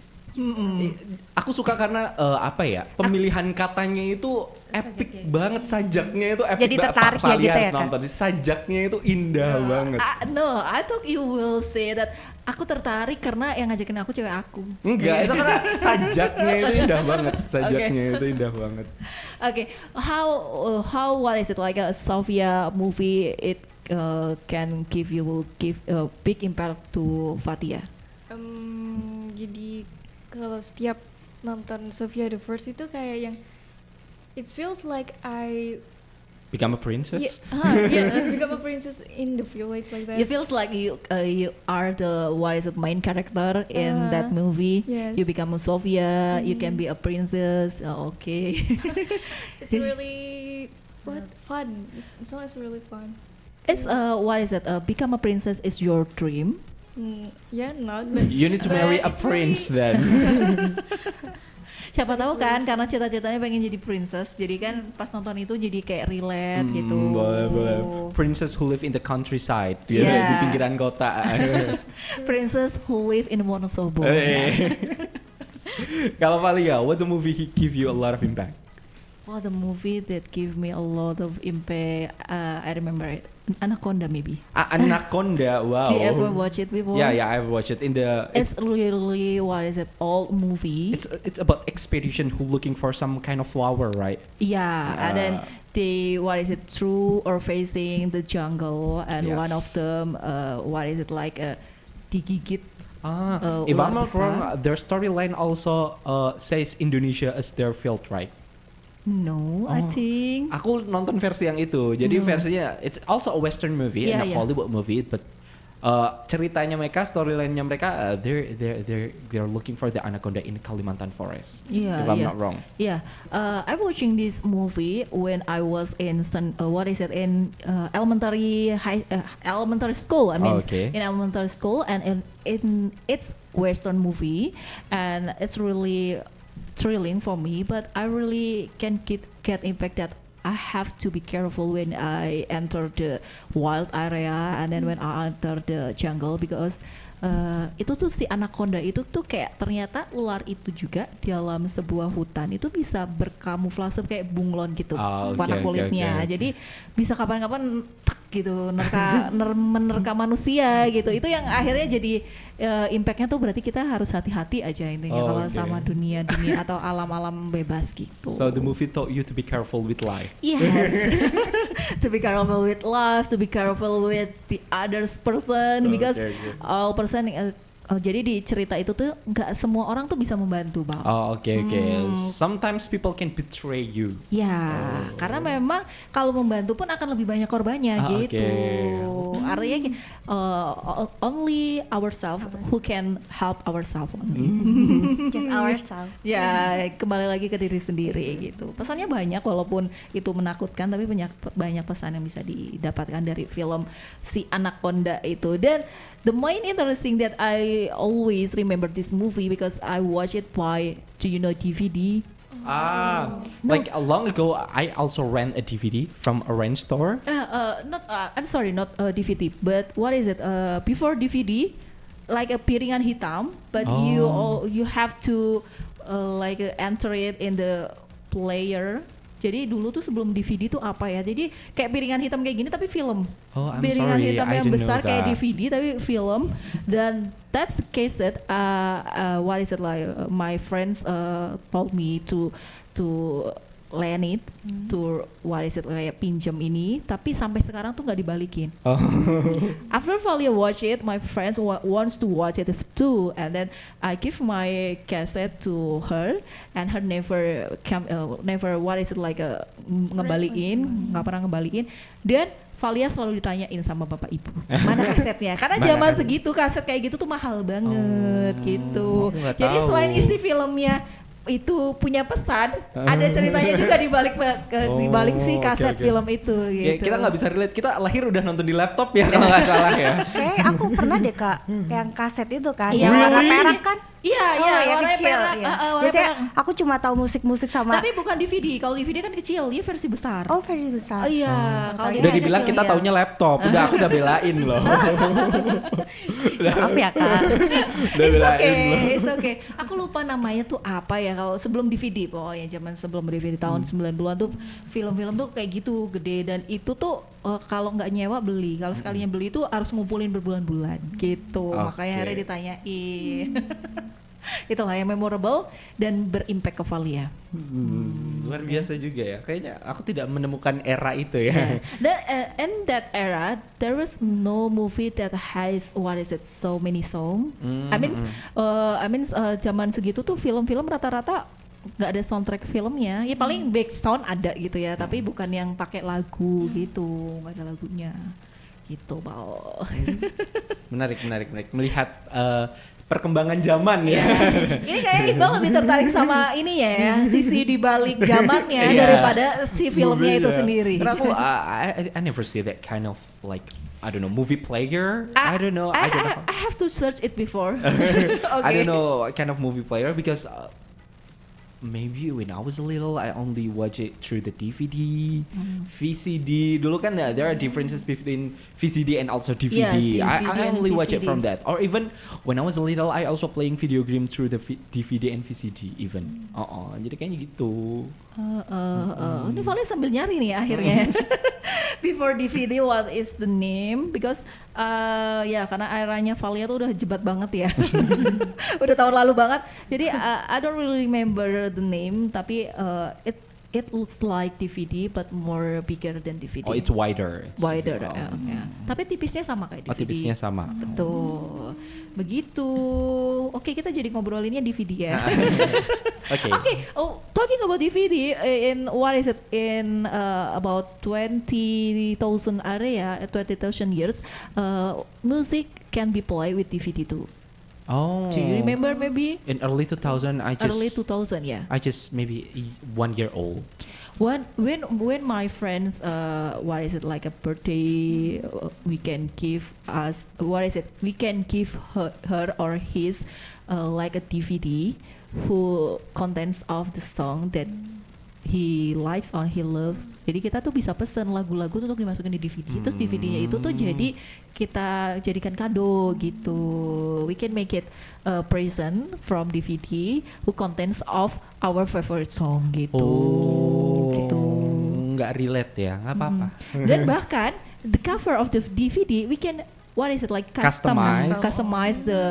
Aku suka karena apa ya, pemilihan katanya itu epic banget, sajaknya itu epic Jadi banget. tertarik ya Valia gitu ya, harus Kak? nonton, sajaknya itu indah banget. No, I thought you will say that aku tertarik karena yang ngajakin aku cewek aku. Enggak, itu karena sajaknya itu indah banget, sajaknya itu indah banget. Okay, how what is it like a Sophia movie? It can give big impact to Fatia. Jadi kalau setiap nonton Sophia the First itu kayak yang it feels like I Become a princess? become a princess in the village like that. You feels like you are the main character in that movie. Yes. You become a Sophia. You can be a princess. Okay. It's really fun. It's always really fun. It's what is it? Become a princess is your dream. Yeah, not. But You need to marry a it's prince very- then. Siapa tahu kan karena cita-citanya pengen jadi princess. Jadi kan pas nonton itu jadi kayak relate gitu. Boleh. Princess who live in the countryside, Yeah. di pinggiran kota. Princess who live in Wonosobo. Kalau Valia, what the movie give you a lot of impact? Oh, the movie that give me a lot of impact. I remember it. Anaconda maybe. Anaconda, wow. Did you ever watch it before? Yeah, I've watched it in the. It's really what is it? Old movie. It's about expedition who looking for some kind of flower, right? Yeah, and then they what is it? Through or facing the jungle, and Yes. one of them, what is it like? Digigit. If ular I'm not besar. wrong, their storyline also says Indonesia as their field, right? No, I Oh. think. Aku nonton versi yang itu. Jadi versinya it's also a Western movie Yeah, and a yeah. Hollywood movie, but ceritanya mereka, storyline-nya mereka, they're looking for the anaconda in Kalimantan forest. Yeah, if I'm yeah. not wrong. Yeah, I'm watching this movie when I was in elementary school. I mean, Okay. in elementary school, and it's Western movie, and it's really thrilling for me. But I really can get impact that I have to be careful when I enter the wild area and then when I enter the jungle because itu tuh si anaconda itu tuh kayak ternyata ular itu juga dalam sebuah hutan itu bisa berkamuflase kayak bunglon gitu warna oke, kulitnya. oke. Jadi bisa kapan-kapan tek gitu menerka manusia gitu. Itu yang akhirnya jadi impactnya tuh berarti kita harus hati-hati aja intinya kalau Oke. sama dunia atau alam-alam bebas gitu. So the movie taught you to be careful with life. Yes, to be careful with life, to be careful with the others person because okay. all person. Jadi di cerita itu tuh nggak semua orang tuh bisa membantu, Bang. Oh, oke. Sometimes people can betray you. Ya, karena memang kalau membantu pun akan lebih banyak korbannya gitu. oke. Artinya only ourselves who can help ourselves. Just ourselves. Ya, kembali lagi ke diri sendiri gitu. Pesannya banyak walaupun itu menakutkan tapi banyak pesan yang bisa didapatkan dari film si Anaconda itu. Dan the main interesting that I always remember this movie because I watch it by DVD. Like long ago, I also rent a DVD from a rent store. I'm sorry, not DVD, but what is it? Before DVD, like a piringan hitam, but you have to enter it in the player. Jadi dulu tuh sebelum DVD tuh apa ya? Jadi kayak piringan hitam kayak gini tapi film. Oh, I'm Piringan sorry, hitam I yang didn't besar know kayak that. DVD tapi film. Dan that's the case that what is it like? My friends told me to lend it to what is it kayak pinjam ini, tapi sampai sekarang tuh nggak dibalikin. Oh. After Valia watch it, my friends wants to watch it too, and then I give my cassette to her, and her never what is it like ngebalikin, nggak pernah ngebalikin. Dan Valia selalu ditanyain sama bapak ibu, mana kasetnya? Karena zaman segitu kaset kayak gitu tuh mahal banget gitu. Aku nggak Jadi tahu. selain isi filmnya itu punya pesan, ada ceritanya juga di balik si kaset oke. film itu gitu. Ya, kita nggak bisa relate, kita lahir udah nonton di laptop ya kalau nggak salah ya. Kayak aku pernah deh Kak, yang kaset itu kan, Iya, yang warna really? perak kan. Iya, Oh, iya, yang warnanya kecil. perak. Iya. Warna Biasanya perak. aku cuma tahu musik-musik sama. Tapi bukan DVD. Kalau DVD kan kecil, dia versi besar. Oh, versi besar. Oh, iya, kalau dia Udah kan dibilang kecil, kita iya. taunya laptop, aku udah belain loh. Maaf ya Kak. Udah It's belain okay, loh. it's okay. Aku lupa namanya tuh apa ya kalau sebelum DVD, pokoknya zaman sebelum DVD tahun 90-an tuh film-film tuh kayak gitu gede, dan itu tuh kalau nggak nyewa beli, kalau sekalinya beli tuh harus ngumpulin berbulan-bulan gitu. Oke. Makanya akhirnya ditanyain. Itulah yang memorable dan berimpact ke Valia. Luar biasa juga ya. Kayaknya aku tidak menemukan era itu ya. In that era, there was no movie that has what is it so many song. I mean, zaman segitu tuh film-film rata-rata nggak ada soundtrack filmnya. Ya paling back sound ada gitu ya, tapi bukan yang pakai lagu gitu, nggak ada lagunya. Gitu, Bao. Menarik. Melihat perkembangan zaman ya. Ini kayak Iqbal lebih tertarik sama ini ya, sisi di balik zamannya Iya. daripada si filmnya itu Movie-nya. sendiri. Karena aku I never see that kind of like I don't know movie player. I don't know. I have to search it before. I Okay. don't know what kind of movie player because maybe when I was little I only watch it through the DVD, VCD. Dulu kan there are differences between VCD and also DVD. Yeah, I DVD and only watch it VCD. from that. Or even when I was little I also playing video game through the DVD and VCD even. Jadi kayaknya gitu. Ini Valia sambil nyari nih akhirnya. Before DVD, what is the name? Because ya karena eranya Valia tuh udah jebat banget ya. Udah tahun lalu banget. Jadi I don't really remember the name, tapi it looks like DVD but more bigger than DVD. Oh, it's wider. It's wider. oh. Ya. Tapi tipisnya sama kayak DVD. Oh, tipisnya sama. Betul. Begitu. Oke, kita jadi ngobrolinnya DVD ya. Oke. Okay, talking about DVD, in what is it, in about 20,000 area, 20,000 years, music can be played with DVD too. Oh. Do you remember maybe? In early 2000 Early 2000, yeah. I just maybe 1 year old. When my friends, what is it, like a birthday, we can give us, what is it, we can give her or his like a DVD who contains of the song that he likes or he loves. Jadi kita tuh bisa pesen lagu-lagu untuk dimasukin di DVD. Terus DVD-nya itu tuh jadi kita jadikan kado gitu. We can make it a present from DVD who contains of our favorite song gitu. Gitu. Nggak relate ya, nggak apa-apa. Dan bahkan the cover of the DVD we can, what is it, like customize the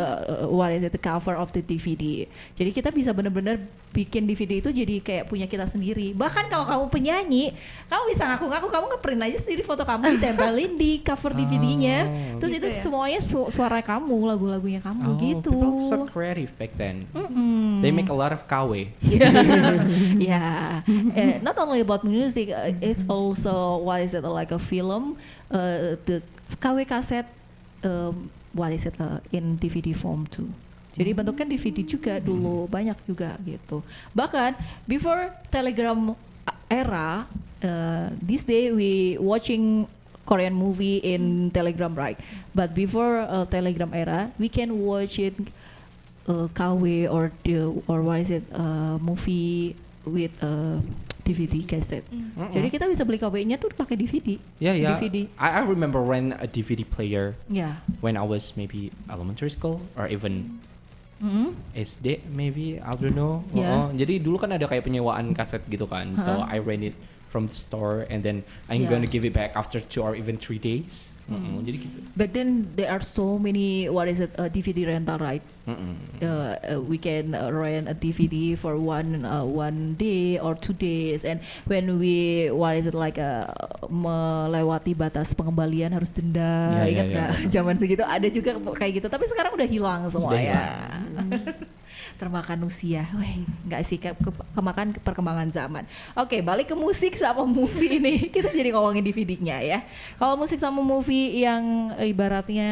what is it, the cover of the DVD. Jadi kita bisa benar-benar bikin DVD itu jadi kayak punya kita sendiri. Bahkan kalau kamu penyanyi, kamu bisa ngaku-ngaku kamu nge-print aja sendiri foto kamu, ditempelin di cover DVD-nya. Terus gitu itu ya? semuanya suara kamu, lagu-lagunya kamu gitu. People so creative back then. They make a lot of KW. Yeah, not only about music, it's also what is it, like a film, the KW cassette, what is it, in DVD form too. Jadi bentuknya DVD juga dulu banyak juga gitu. Bahkan before Telegram era, this day we watching Korean movie in Telegram, right? But before Telegram era, we can watch it KW or what is it, movie with DVD cassette. Jadi kita bisa beli KW-nya tuh pakai DVD. Yeah. DVD. I remember when a DVD player Ya. when I was maybe elementary school or even SD maybe, I don't know. Yeah. Jadi dulu kan ada kayak penyewaan kaset gitu kan. So I rent it from the store and then I'm Yeah. gonna give it back after 2 or even 3 days. Jadi gitu. Back then there are so many DVD rental, right? Mm-mm. We can rent a DVD for one day or 2 days, and when we melewati batas pengembalian harus denda, Ya, ingat ya, nggak? Zaman segitu ada juga kayak gitu, tapi sekarang udah hilang semua Sudah ya. Termakan usia, nggak sih kemakan perkembangan zaman. Oke, balik ke musik sama movie ini. Kita jadi ngomongin DVD-nya ya. Kalau musik sama movie yang ibaratnya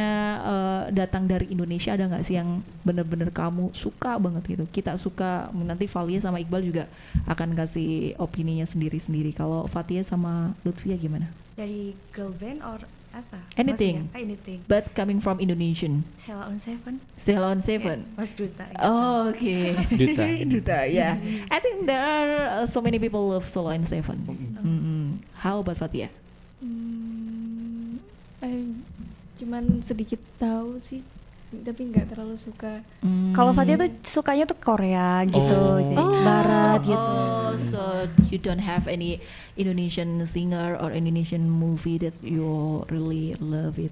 datang dari Indonesia, ada nggak sih yang bener-bener kamu suka banget gitu? Kita suka, nanti Valia sama Iqbal juga akan kasih opininya sendiri-sendiri. Kalau Fatia sama Lutfia gimana? Dari girl band or apa? Anything. Maksudnya, anything. But coming from Indonesian, Sheila on Seven. Sheila on Seven. Ya, Mas Duta. gitu. Oh, oke. Duta. Duta, ya. I think there are so many people love Sheila on Seven. How about Fatia? Cuman sedikit tahu sih, tapi nggak terlalu suka. Kalau Fatia tuh sukanya tuh Korea gitu, Oh. jadi Barat gitu. Oh, so you don't have any Indonesian singer or Indonesian movie that you really love it?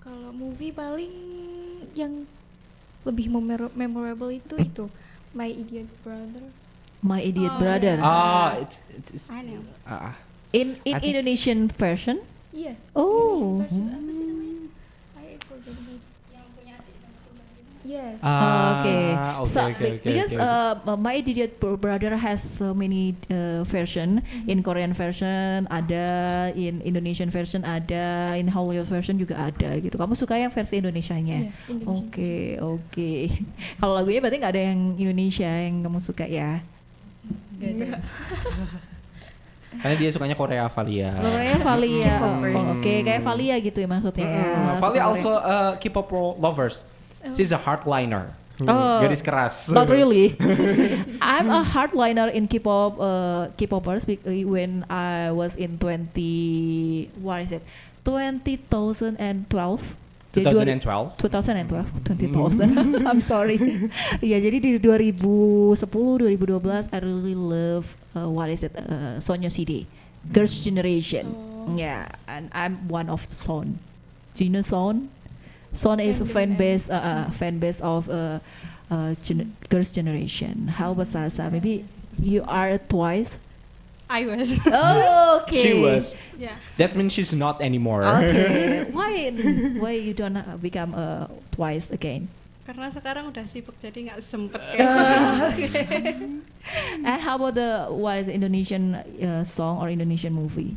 Kalau movie paling yang lebih memorable itu My Idiot Brother. My Idiot Oh, Brother. It's I know. In I think- Indonesian version? Iya. Oh. Version apa sih namanya? I forgot about it. Yang punya adik dan saudara. Yes. Okay. So okay. because My Idiot Brother has so many version. In Korean version ada, in Indonesian version ada, in Hollywood version juga ada gitu. Kamu suka yang versi Indonesianya? Iya, Indonesia. Oke. Kalau lagunya berarti nggak ada yang Indonesia yang kamu suka ya? Karena dia sukanya Korea Valia. Korea Valia. K-popers. Oke, kayak Valia gitu ya maksudnya. ya. Valia Suka also K-pop lovers. She's a hardliner. Oh. Garis keras. Not really. I'm a hardliner in K-popers when I was in 2012. Jadi 2012. 2000. I'm sorry. Ya, jadi di 2010, 2012 I really love Sonyo CD, Girls' Generation. Yeah, and I'm one of Son. Do you know Son? Son is a fan base of Girls' Generation. How about Sasa? Maybe you are Twice. I was. Oh, okay. She was. Yeah. That means she's not anymore. Okay. Why you don't become Twice again? Karena sekarang udah sibuk jadi nggak sempet And how about the Indonesian song or Indonesian movie?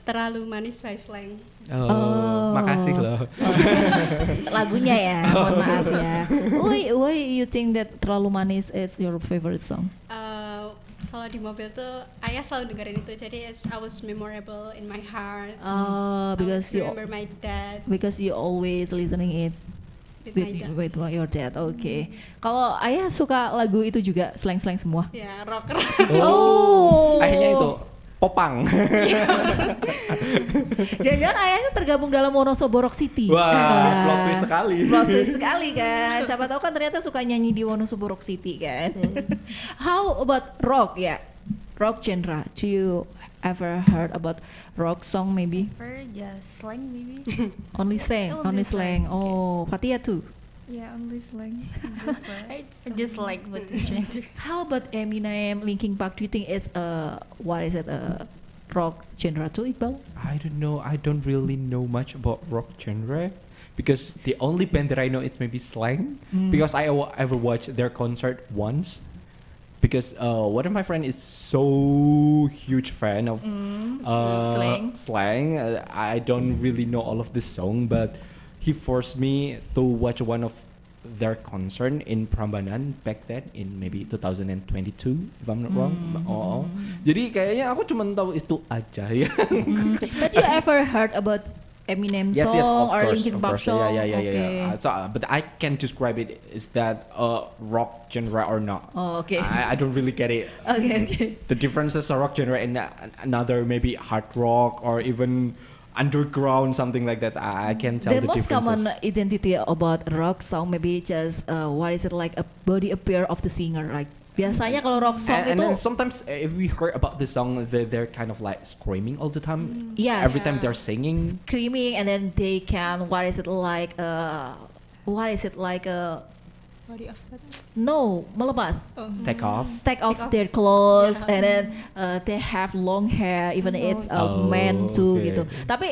Terlalu manis by Slang. Oh, makasih loh. Lagunya ya, mohon maaf ya. Why you think that Terlalu Manis is your favorite song? Kalau di mobil tuh ayah selalu dengerin itu, jadi it's always memorable in my heart. Because I you remember my dad always listening it with my dad. with your dad. Okay. Kalau ayah suka lagu itu juga slang-slang semua. Ya, rocker. Oh. Akhirnya itu Popang. Jangan-jangan ayahnya tergabung dalam Wonosobo Rock City. Wah, Nah. plot twist sekali. Plot twist sekali kan. Siapa tahu kan ternyata suka nyanyi di Wonosobo Rock City kan. How about rock ya? Rock genre. Do you ever heard about rock song maybe? Or just slang maybe. Only slang, only Only slang. slang, Oh, Fatia too. Yeah, only slang. I just like with the gender. How about Eminem, Linkin Park? Do you think it's a rock genre too, Iqbal? I don't know. I don't really know much about rock genre because the only band that I know is maybe Slang because I ever watched their concert once. Because one of my friend is so huge fan of Slang. Slang. I don't really know all of this song, but he forced me to watch one of their concert in Prambanan back then in maybe 2022 if I'm not wrong. Jadi kayaknya aku cuma tahu itu aja ya. But you ever heard about Eminem song or Linkin Park song? Yeah. Okay. So, but I can't describe it. Is that rock genre or not? Oh, okay. I don't really get it. Okay. The differences of rock genre and another maybe hard rock or even underground something like that. I can't tell The the most differences. common identity about rock song maybe just like a body appear of the singer, right? Biasanya kalau rock song And then itu sometimes if we heard about the song, they're kind of like screaming all the time. Yes. Every time they're singing. screaming, and then they can what is it like no, melepas. Take off. Take off their clothes and then they have long hair, even it's a Oh, man too okay. gitu. Tapi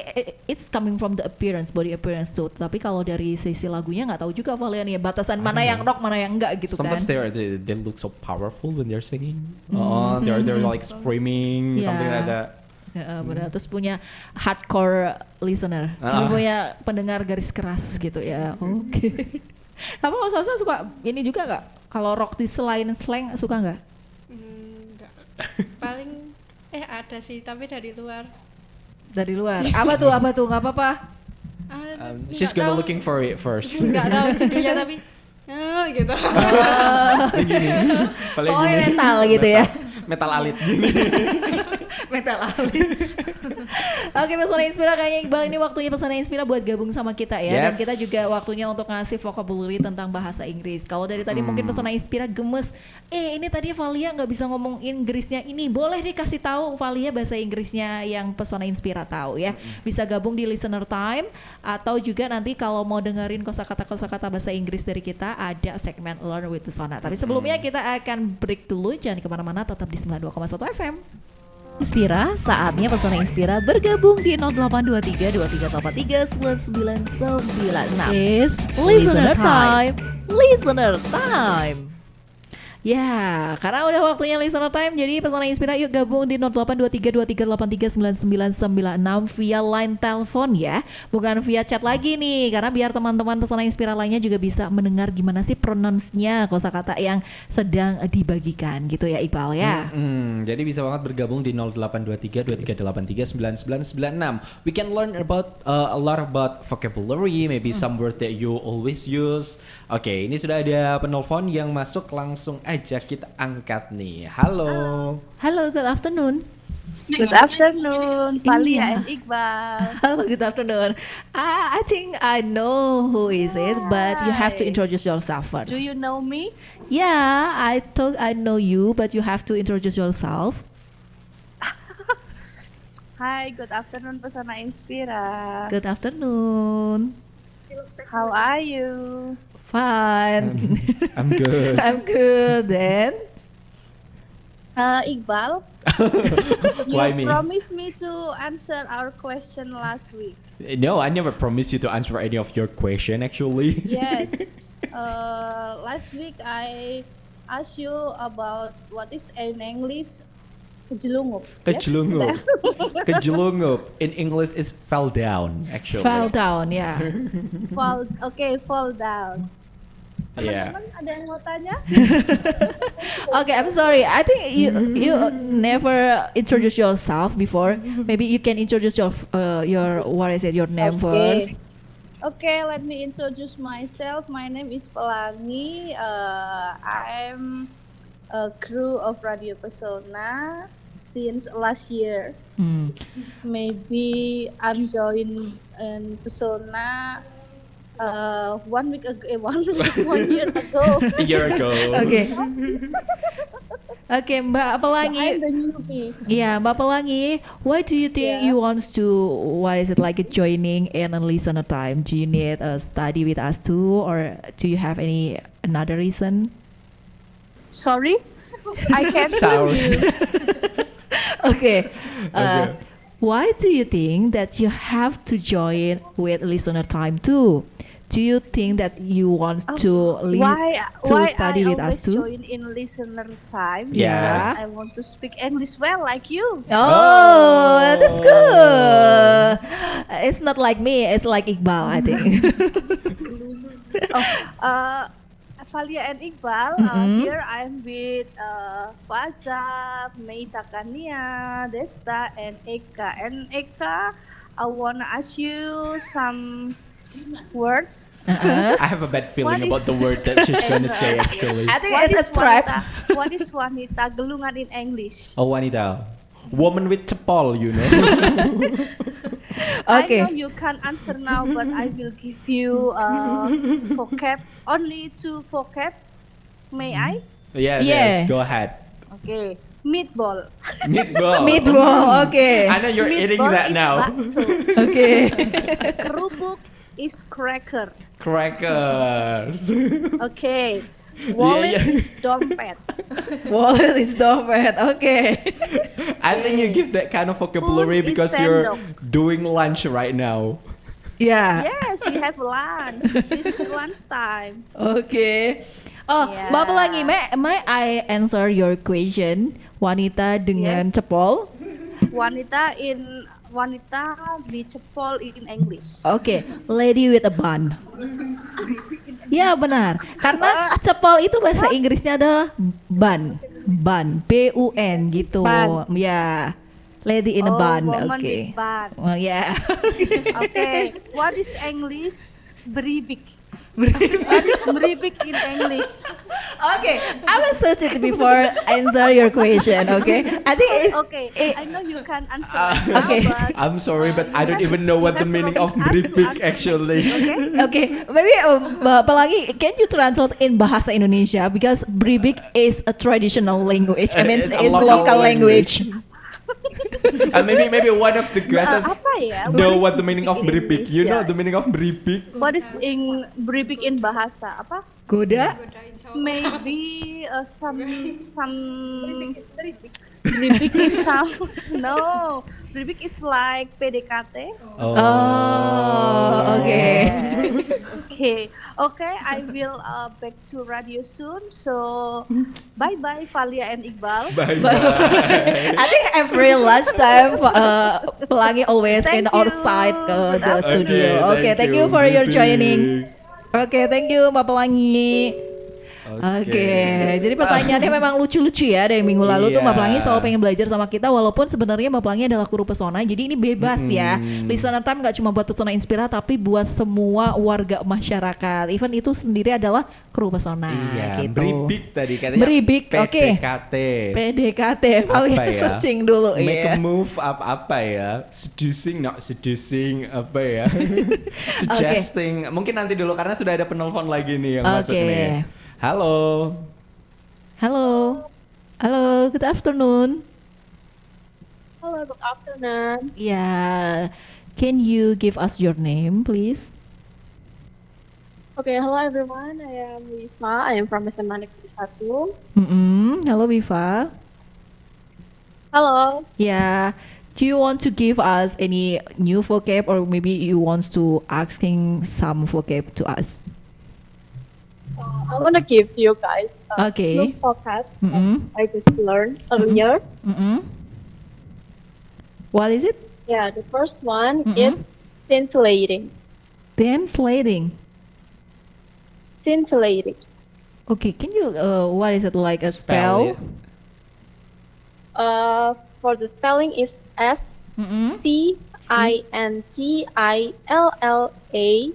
it's coming from the appearance, body appearance too. Tapi kalau dari sisi lagunya nggak tahu juga Valian ya, batasan mana yang rock mana yang enggak gitu Sometimes kan. they look so powerful when they're singing. Oh, they're like screaming, something like Yeah. that. Ya, benar. Terus punya hardcore listener, punya pendengar garis keras gitu ya. Oke. Apa Mas Sasa suka ini juga nggak? Kalau rock di selain slang suka nggak? Enggak. Paling ada sih, tapi dari luar. Dari luar. Apa tuh? Nggak apa-apa. She's gonna looking for it first. Nggak tahu judulnya tapi gitu. Gini. Paling Oh, gini. metal gitu ya. Metal alit gini. Metal alit. Oke, Pesona Inspira, kayaknya Iqbal ini waktunya Pesona Inspira buat gabung sama kita ya. Dan Yes. kita juga waktunya untuk ngasih vocabulary tentang bahasa Inggris. Kalau dari tadi mungkin Pesona Inspira gemes, ini tadi Valia nggak bisa ngomong Inggrisnya ini. Boleh dikasih tahu Valia bahasa Inggrisnya yang Pesona Inspira tahu ya. Bisa gabung di Listener Time, atau juga nanti kalau mau dengerin kosakata bahasa Inggris dari kita, ada segmen Learn with Pesona. Tapi sebelumnya kita akan break dulu, jangan kemana-mana, tetap di 92,1 FM. Inspira, saatnya Pesona Inspira bergabung di 0823 2383 9996. Is Listener Time. Listener Time. Ya, karena udah waktunya Listener Time, jadi Pesona Inspira yuk gabung di 0823 2383 9996 via line telepon ya, bukan via chat lagi nih, karena biar teman-teman Pesona Inspira lainnya juga bisa mendengar gimana sih pronounce-nya kosakata yang sedang dibagikan gitu ya Iqbal ya. Jadi bisa banget bergabung di 0823 2383 9996. We can learn about a lot about vocabulary, maybe some word that you always use. Oke, ini sudah ada penelpon yang masuk, langsung aja kita angkat nih. Halo. Halo, good afternoon. Good afternoon, Valia Iya. and Iqbal. Hello, good afternoon. I think I know who is it, but you have to Hi. introduce yourself first. Do you know me? Yeah, I thought I know you, but you have to introduce yourself. Hi, good afternoon, Pesona Inspira. Good afternoon. How are you? Fine. I'm good. I'm good. Then Iqbal, you Why me? promised me to answer our question last week. No, I never promised you to answer any of your question actually. Yes. Last week I asked you about what is in English kejelungup. Yes? Kejelungup. Kejelungup. In English is fell down actually. fell down, yeah. Fall down. Yeah. Teman-teman ada yang mau tanya? Okay, I'm sorry. I think you never introduce yourself before. Maybe you can introduce your what is it? Your name first. Okay, let me introduce myself. My name is Pelangi. I'm a crew of Radio Pesona since last year. Maybe I'm joined in Pesona 1 week ago, 1 year ago. A year ago. Oke. Oke, Mbak Pelangi. I'm the newbie. Yeah, Mbak Pelangi, why do you think Yeah. you want to, what is it, like joining in a listener time? Do you need a study with us too, or do you have any another reason? Sorry, I can't hear Sorry. you. Okay. Okay. Why do you think that you have to join with listener time too? Do you think that you want to Why study I with us always too? join in listener time? Yeah. Because I want to speak English well like you. Oh, that's good. It's not like me. It's like Iqbal, I think. Valia and Iqbal, here I'm with Faza, Meita Kania, Desta, and Eka. And Eka, I wanna ask you some words. Uh-huh. I have a bad feeling What is- about the word that she's gonna say actually. I think What it's is a trap. wanita? What is wanita gelungan in English? Oh, wanita. Woman with cepol, you know. Okay. I know you can't answer now, but I will give you vocab. Only 2 vocab. May I? Yes, Yes. go ahead. Okay, meatball. Meatball. Meatball. Okay. I know you're eating Meatball that is now. bakso. Okay. Kerupuk is cracker. Crackers. Okay. Wallet yeah. is dompet. Wallet is dompet. Okay. I think you give that kind of vocabulary Spoon is because you're sendok. doing lunch right now. Yeah. Yes, we have lunch. This is lunchtime. Okay. Oh, Yeah. Mbak Pelangi, may I answer your question? Wanita dengan Yes. cepol. Wanita dicepol in English. Oke, lady with a bun. Ya benar, karena cepol itu bahasa Inggrisnya adalah bun, B-U-N gitu. Bun. Ya, lady in a bun. Woman Oke. with bun. Oh ya. Okay, what is English? Beribik. What is beribik in English? Okay, I will search it before answer your question. Okay, I think Okay, I know you can answer right now, Okay. but I'm sorry, but I don't even know what the meaning of beripik actually. Okay, maybe Mbak Pelangi, can you translate in bahasa Indonesia because beribik is a traditional language. I mean, It's it's a local local language. Maybe one of the guests apa ya? know is what the meaning of beripik. You know the meaning of beripik? What is in beribik in bahasa apa? Kuda? Godain cowok. Maybe some beribik is some no beribik is like PDKT. Oh, okay. Yes. Okay, I will back to radio soon. So bye bye Valia and Iqbal. Bye bye. I think every lunchtime, Pelangi always in Thank you. outside the studio. Okay, thank you for your Beripik. joining. Oke, thank you Mbak Pelangi. Oke, jadi pertanyaannya memang lucu-lucu ya dari minggu lalu tuh Iya. Mbak Pelangi selalu pengen belajar sama kita walaupun sebenarnya Mbak Pelangi adalah guru pesona. Jadi ini bebas ya. Listener time nggak cuma buat pesona Inspira tapi buat semua warga masyarakat. Even itu sendiri adalah kru pesona Iya, gitu. beribik tadi katanya. Beribik, oke. PDKT. PDKT, paling Apa ya? searching dulu Make ya. a move apa ya? Seducing, not seducing apa ya? Suggesting. Mungkin nanti dulu karena sudah ada penelpon lagi nih yang masuk Oke. nih. Halo. Halo. Halo, good afternoon. Hello, good afternoon. Yeah. Can you give us your name, please? Okay, hello everyone. I am Wifa. I am from SMA Negeri 1. Hello, Viva. Hello. Yeah. Do you want to give us any new vocab or maybe you want to asking some vocab to us? I want to give you guys Okay. new vocab Mm-mm. I just learned earlier. What is it? Yeah, the first one Mm-mm. is scintillating. Translating. Scintillating. Okay, can you what is it like a Spell spell? it. For the spelling is S Mm-mm. C I N T I L L A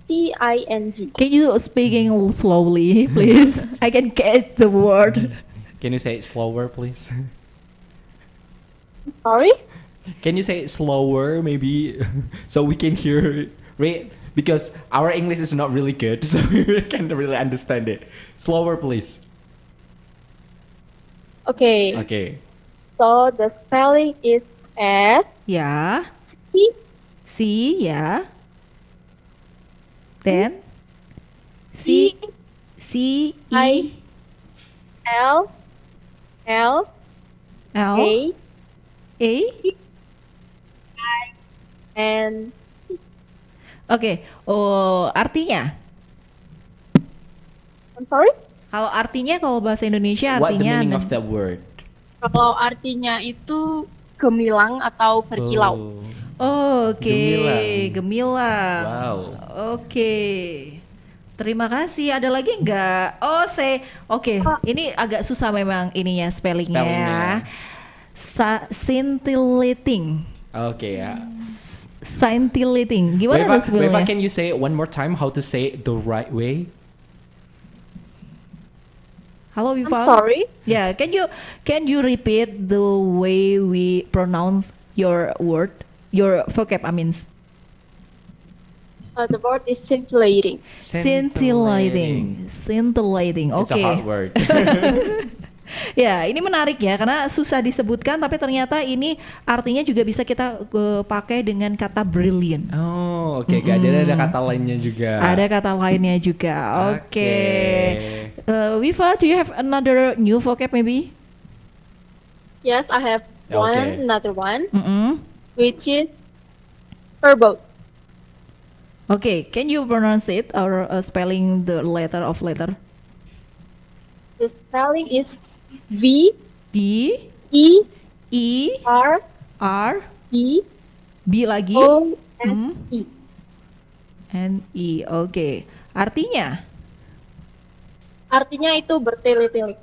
T I N G. Can you speaking slowly, please? I can catch the word. Can you say it slower, please? Sorry? Can you say it slower, maybe, so we can hear it? Right? Because our English is not really good, so we can't really understand it. Slower, please. Okay. Okay. So the spelling is S Yeah. C C, yeah. Then C C E L L L A A. and Oke. Oh, artinya? I'm sorry. Kalau artinya kalau bahasa Indonesia What the artinya meaning of that word? Kalau artinya itu gemilang atau berkilau. Oh. Oke, gemilang. Wow. Oke. Terima kasih. Ada lagi nggak? Oh, oke. Ini agak susah memang ininya spellingnya. Scintillating. Oke ya. Scintillating. Gimana Weva, tuh spellingnya? can you say it one more time how to say it the right way? Halo I'm Viva. sorry. Yeah, can you repeat the way we pronounce your word, your vocab? I mean, The word is scintillating. Scintillating. Scintillating. It's a Oke. hard word. Ya, ini menarik ya karena susah disebutkan tapi ternyata ini artinya juga bisa kita pakai dengan kata brilliant. Oh, oke. Ada kata lainnya juga. Ada kata lainnya juga. Oke. Viva, do you have another new vocab maybe? Yes, I have Okay. another one, Mm-mm. which is verbo. Okay, can you pronounce it or spelling the letter of letter? The spelling is V B E E R R E B lagi O S Hmm. E. N E. Oke. Artinya? Artinya itu bertele-tele.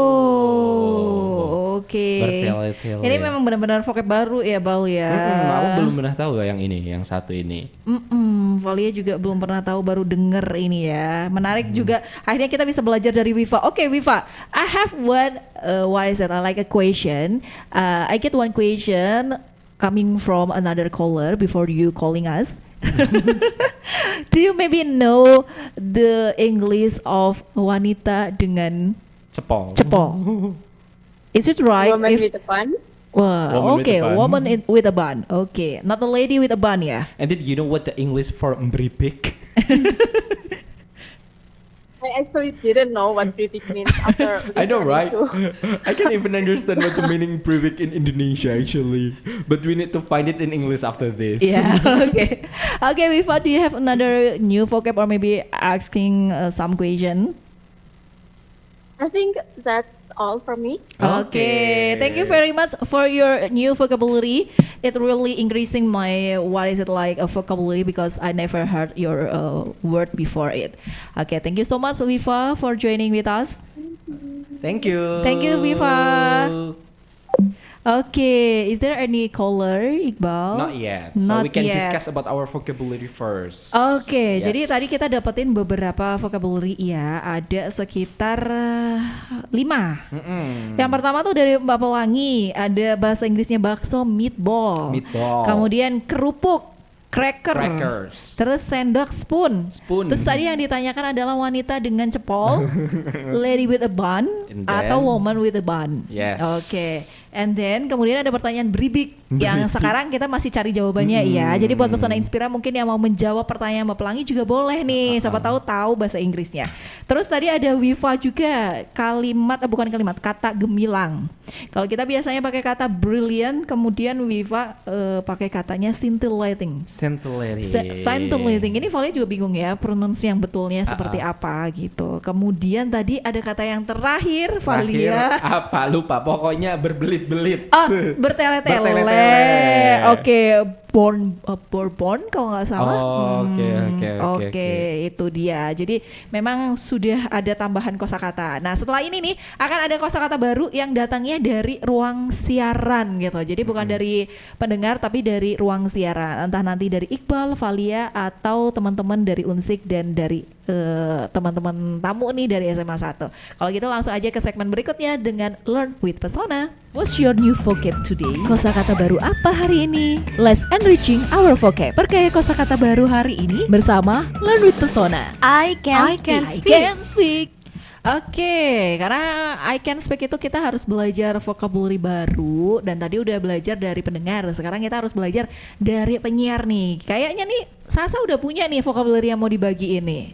Oh, oke. Bertele-tele. Ini memang benar-benar vocab baru ya, Bal ya. Aku belum pernah tahu yang ini, yang satu ini. Valia juga belum pernah tahu, baru denger ini ya. Menarik juga. Akhirnya kita bisa belajar dari Viva. Oke, Viva, I have one. What is it? I like a question. I get one question coming from another caller before you calling us. Do you maybe know the English of wanita dengan Cepong. cepol? Is it right? Woman if- with a bun. Wah, Woman with oke, a bun. woman with a bun. Oke, not a lady with a bun ya. And did you know what the English for beripik? I actually didn't know what prefix means after I know, listening right? to- I can't even understand what the meaning beripik in Indonesia actually. But we need to find it in English after this. Yeah, okay. Okay, Viva, do you have another new vocab or maybe asking some question? I think that's all from me. Okay, thank you very much for your new vocabulary. It really increasing my what is it like a vocabulary because I never heard your word before it. Okay, thank you so much, Viva, for joining with us. Thank you. Thank you, Viva. Okay, is there any caller, Iqbal? Not yet. So Not we can yet. discuss about our vocabulary first. Oke, Yes. jadi tadi kita dapetin beberapa vocabulary ya, ada sekitar 5. Yang pertama tuh dari Mbak Pelangi, ada bahasa Inggrisnya bakso, meatball. Meatball. Kemudian kerupuk, Crackers. terus sendok, spoon. Spoon. Terus tadi yang ditanyakan adalah wanita dengan cepol, lady with a bun, And atau then- woman with a bun. Yes. Oke. And then kemudian ada pertanyaan beribik yang sekarang kita masih cari jawabannya ya. Jadi buat pesona Inspira mungkin yang mau menjawab pertanyaan Mbak Pelangi juga boleh nih. Siapa tahu bahasa Inggrisnya. Terus tadi ada Viva juga, kalimat bukan kalimat, kata gemilang. Kalau kita biasanya pakai kata brilliant, kemudian Viva pakai katanya scintillating. Scintillating. Ini Valia juga bingung ya pronunciasi yang betulnya seperti apa gitu. Kemudian tadi ada kata yang terakhir Valia. Apa? Lupa. Pokoknya berbelit-belit. Oh, bertele-tele. Bertele-tele. Oke, bourbon kalau nggak salah. Oh, oke. Oke, itu dia. Jadi memang sudah ada tambahan kosakata. Nah, setelah ini nih akan ada kosakata baru yang datangnya dari ruang siaran gitu. Jadi bukan dari pendengar tapi dari ruang siaran. Entah nanti dari Iqbal, Valia atau teman-teman dari Unsik dan dari teman-teman tamu nih dari SMA 1. Kalau gitu langsung aja ke segmen berikutnya dengan Learn with Pesona. What's your new vocab today? Kosakata baru apa hari ini? Let's enriching our vocab. Perkaya kosakata baru hari ini bersama Learn with Pesona. I can I speak. can speak. Oke, karena I can speak itu kita harus belajar vocabulary baru dan tadi udah belajar dari pendengar. Sekarang kita harus belajar dari penyiar nih. Kayaknya nih Sasa udah punya nih vocabulary yang mau dibagiin nih.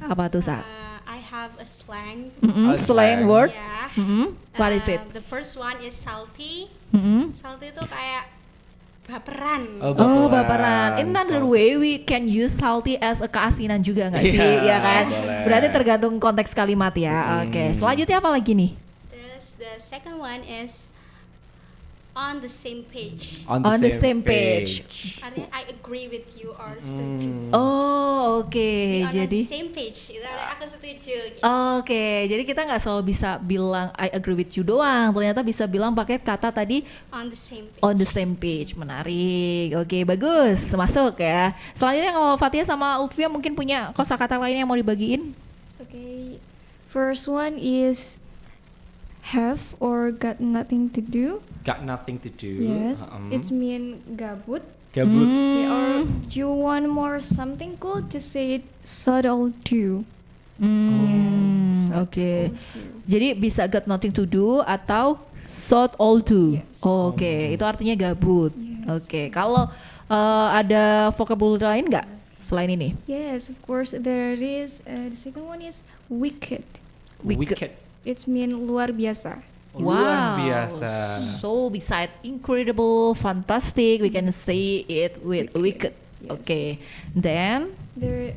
Apa tuh, Sa? I have a slang. A Slang slang. word. Yeah. What is it? The first one is salty. Mm-mm. Salty itu kayak baperan. Oh, baperan. In another So- way, we can use salty as a keasinan juga nggak sih? Iya, Ya kan? boleh. Berarti tergantung konteks kalimat ya. Oke, selanjutnya apa lagi nih? Terus the second one is on the same page. On the same page. Artinya I agree with you or setuju. Oh, oke. Be on Jadi the same page. Itu artinya aku setuju. Gitu. Oke, jadi kita nggak selalu bisa bilang I agree with you doang. Ternyata bisa bilang pakai kata tadi On the same page. on the same page. Menarik. Oke, bagus. Masuk ya. Selanjutnya kalau Fatia sama Lutfia mungkin punya kosakata lainnya yang mau dibagiin. Okay, first one is have or got nothing to do. Got nothing to do. Yes, Uh-uh. it's mean gabut. Gabut. Or you want more something cool, just say it subtle too. Oke. Jadi bisa got nothing to do atau sot all do. Yes. Oke, itu artinya gabut. Oke, kalau ada vocabulary lain nggak selain ini? Yes, of course there is. The second one is wicked. Wicked. It's mean luar biasa. Luar biasa. So beside incredible, fantastic, we can say it with wicked. Yes. Okay. Then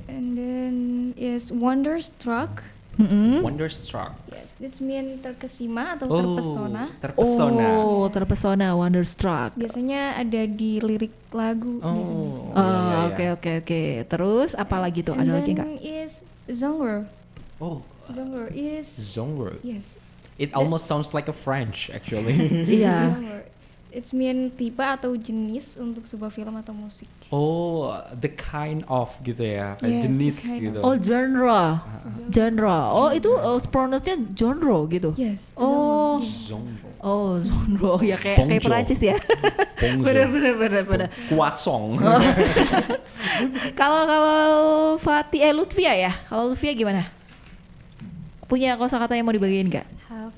And then is wonderstruck. Wonderstruck. Yes, it's mean terkesima atau terpesona. Terpesona. Oh, terpesona, wonderstruck. Biasanya ada di lirik lagu. biasanya. Oh, oke. Terus apa lagi tuh? And Ada lagi then nggak? is genre. Oh, Genre is genre. yes. It almost sounds like a French actually. Iya. Genre. It's mean tipe atau jenis untuk sebuah film atau musik. Oh, the kind of gitu ya, kayak Yes, jenis the kind gitu. Oh, genre. Oh, itu pronounce-nya genre gitu. Yes. Oh. Genre. Oh, genre. Ya kayak Bonjour. Perancis ya. Bonjour. Bener. Croissant. Kalau Lutfia ya. Kalau Lutfia gimana? Punya kosakata yang mau dibagiin nggak? Have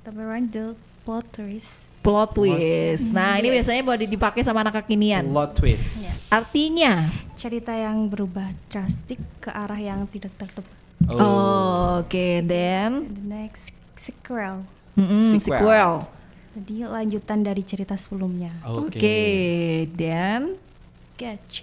number one, the plot twist. Plot twist. Nah, ini biasanya mau dipakai sama anak kekinian. Plot twist. Artinya, Cerita yang berubah drastik ke arah yang tidak tertebak. oke, then The next, sequel. sequel. Jadi lanjutan dari cerita sebelumnya. Oke, then Catch,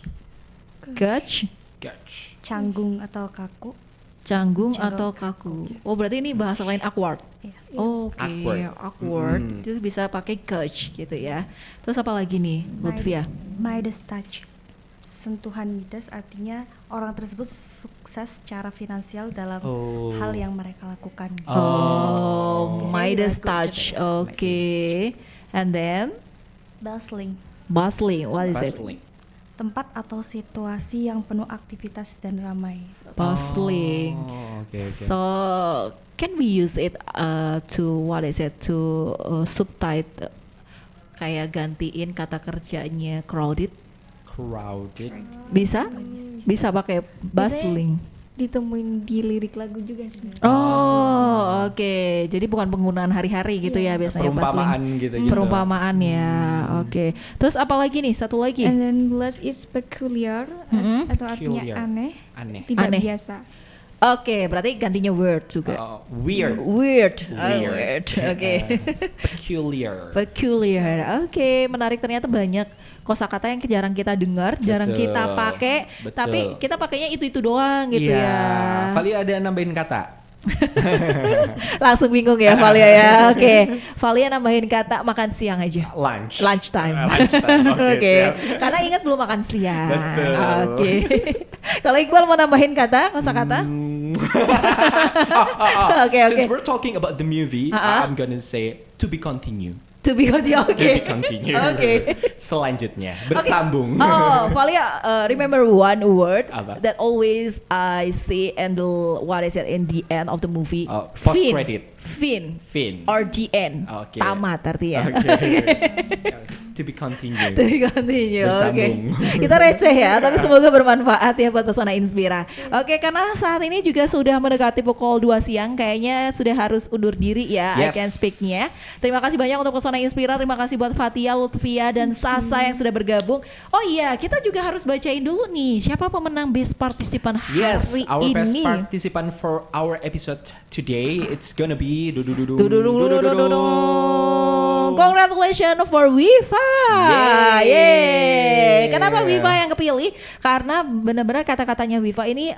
catch, Catch. canggung atau kaku. canggung Canggung. atau kaku. Oh, berarti ini bahasa lain awkward. Yes. Oke, Awkward. awkward. Itu bisa pakai catch gitu ya. Terus apa lagi nih, Lutfia? Midas touch. Sentuhan Midas artinya orang tersebut sukses secara finansial dalam Oh. hal yang mereka lakukan. Oh, Biasanya Midas di lagu touch. gitu ya. Oke. And then Bustling, bustling. What is it? Bustling. tempat atau situasi yang penuh aktivitas dan ramai. Bustling. Oh, oke. So can we use it to what is it to subtitle kayak gantiin kata kerjanya crowded? Crowded. Bisa? Bisa pakai bustling. Ditemuin di lirik lagu juga sih. Oh, oke. Jadi bukan penggunaan hari-hari gitu ya biasanya Perumpamaan bustling. gitu. Perumpamaan ya. Oke. Terus apa lagi nih? Satu lagi. And then last is peculiar atau artinya Peculiar. aneh, Aneh. tidak Aneh. biasa. Oke, berarti gantinya word juga. Weird. Weird. Weird. Oke. Peculiar. Peculiar. Oke, menarik, ternyata banyak kosakata yang jarang kita dengar, jarang Betul. kita pakai, Betul. tapi kita pakainya itu doang gitu Iya. ya. Valia ada nambahin kata. Langsung bingung ya Valia ya. Oke. Valia nambahin kata makan siang aja. Lunch. Lunchtime. Lunchtime. Oke. Oke. Siap. Karena ingat belum makan siang. Betul. Oke. Kalau Iqbal mau nambahin kata, kosakata? Oke, oke. Since we're talking about the movie, I'm gonna say to be continued. To be continued. To Oke. be continued. Oke. Selanjutnya bersambung. Oh, Valia, remember one word Apa? that always I see and the what is it in the end of the movie? Oh, post Fin. credit. Fin. Fin. Or the end. Oke. Tamat artinya. To be continued. To be continue. Oke. Bersambung. Kita receh ya, tapi semoga bermanfaat ya buat Pesona Inspira. Oke, karena saat ini juga sudah mendekati pukul 2 siang, kayaknya sudah harus undur diri ya I Yes. Can Speak-nya. Terima kasih banyak untuk Pesona Inspira, terima kasih buat Fatia, Lutfia, dan Sasa yang sudah bergabung. Oh iya, kita juga harus bacain dulu nih siapa pemenang best participant Yes, hari our best ini. participant for our episode today, it's gonna be Congratulations for Viva. Yeay. Yeay. Kenapa Viva yang kepilih? Karena benar-benar kata-katanya Viva ini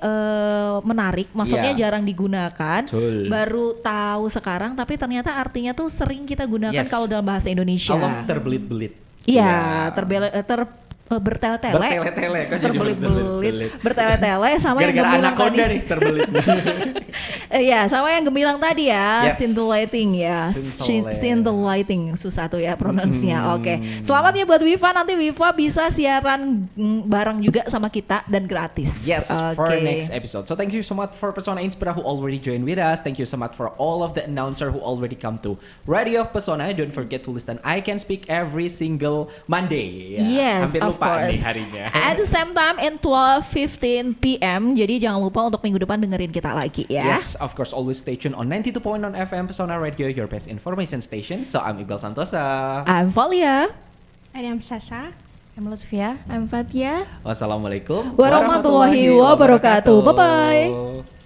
menarik, maksudnya Iya. jarang digunakan. Betul. Baru tahu sekarang, tapi ternyata artinya tuh sering kita gunakan Yes. kalau dalam bahasa Indonesia. I love terbelit-belit. Iya, bertele-tele. Bertele-tele, kok jadi Terbelit-belit, berbelit-belit? bertele-tele sama yang Gara-gara gembilang anaconda tadi. nih terbelit. Iya, sama yang gemilang tadi ya, Yes. scintillating ya. Scintillate. Scintillating, susah tuh ya pronunciasinya. Oke. Selamat ya buat Wifa, nanti Wifa bisa siaran bareng juga sama kita dan gratis. Yes, for Oke. next episode. So thank you so much for Pesona Inspira who already joined with us. Thank you so much for all of the announcer who already come to Radio Pesona. Don't forget to listen I Can Speak every single Monday. Ya, Yes, hampir of lupa course. nih harinya. At the same time in 12:15 PM. Jadi jangan lupa untuk minggu depan dengerin kita lagi ya. Yes, of course, always stay tuned on 92.1 FM Pesona Radio, your best information station. So I'm Iqbal Santosa. I'm Valia. Ada Sasa. I'm Lutfia. I'm Fatia. Wassalamualaikum Warahmatullahi wabarakatuh. Bye-bye.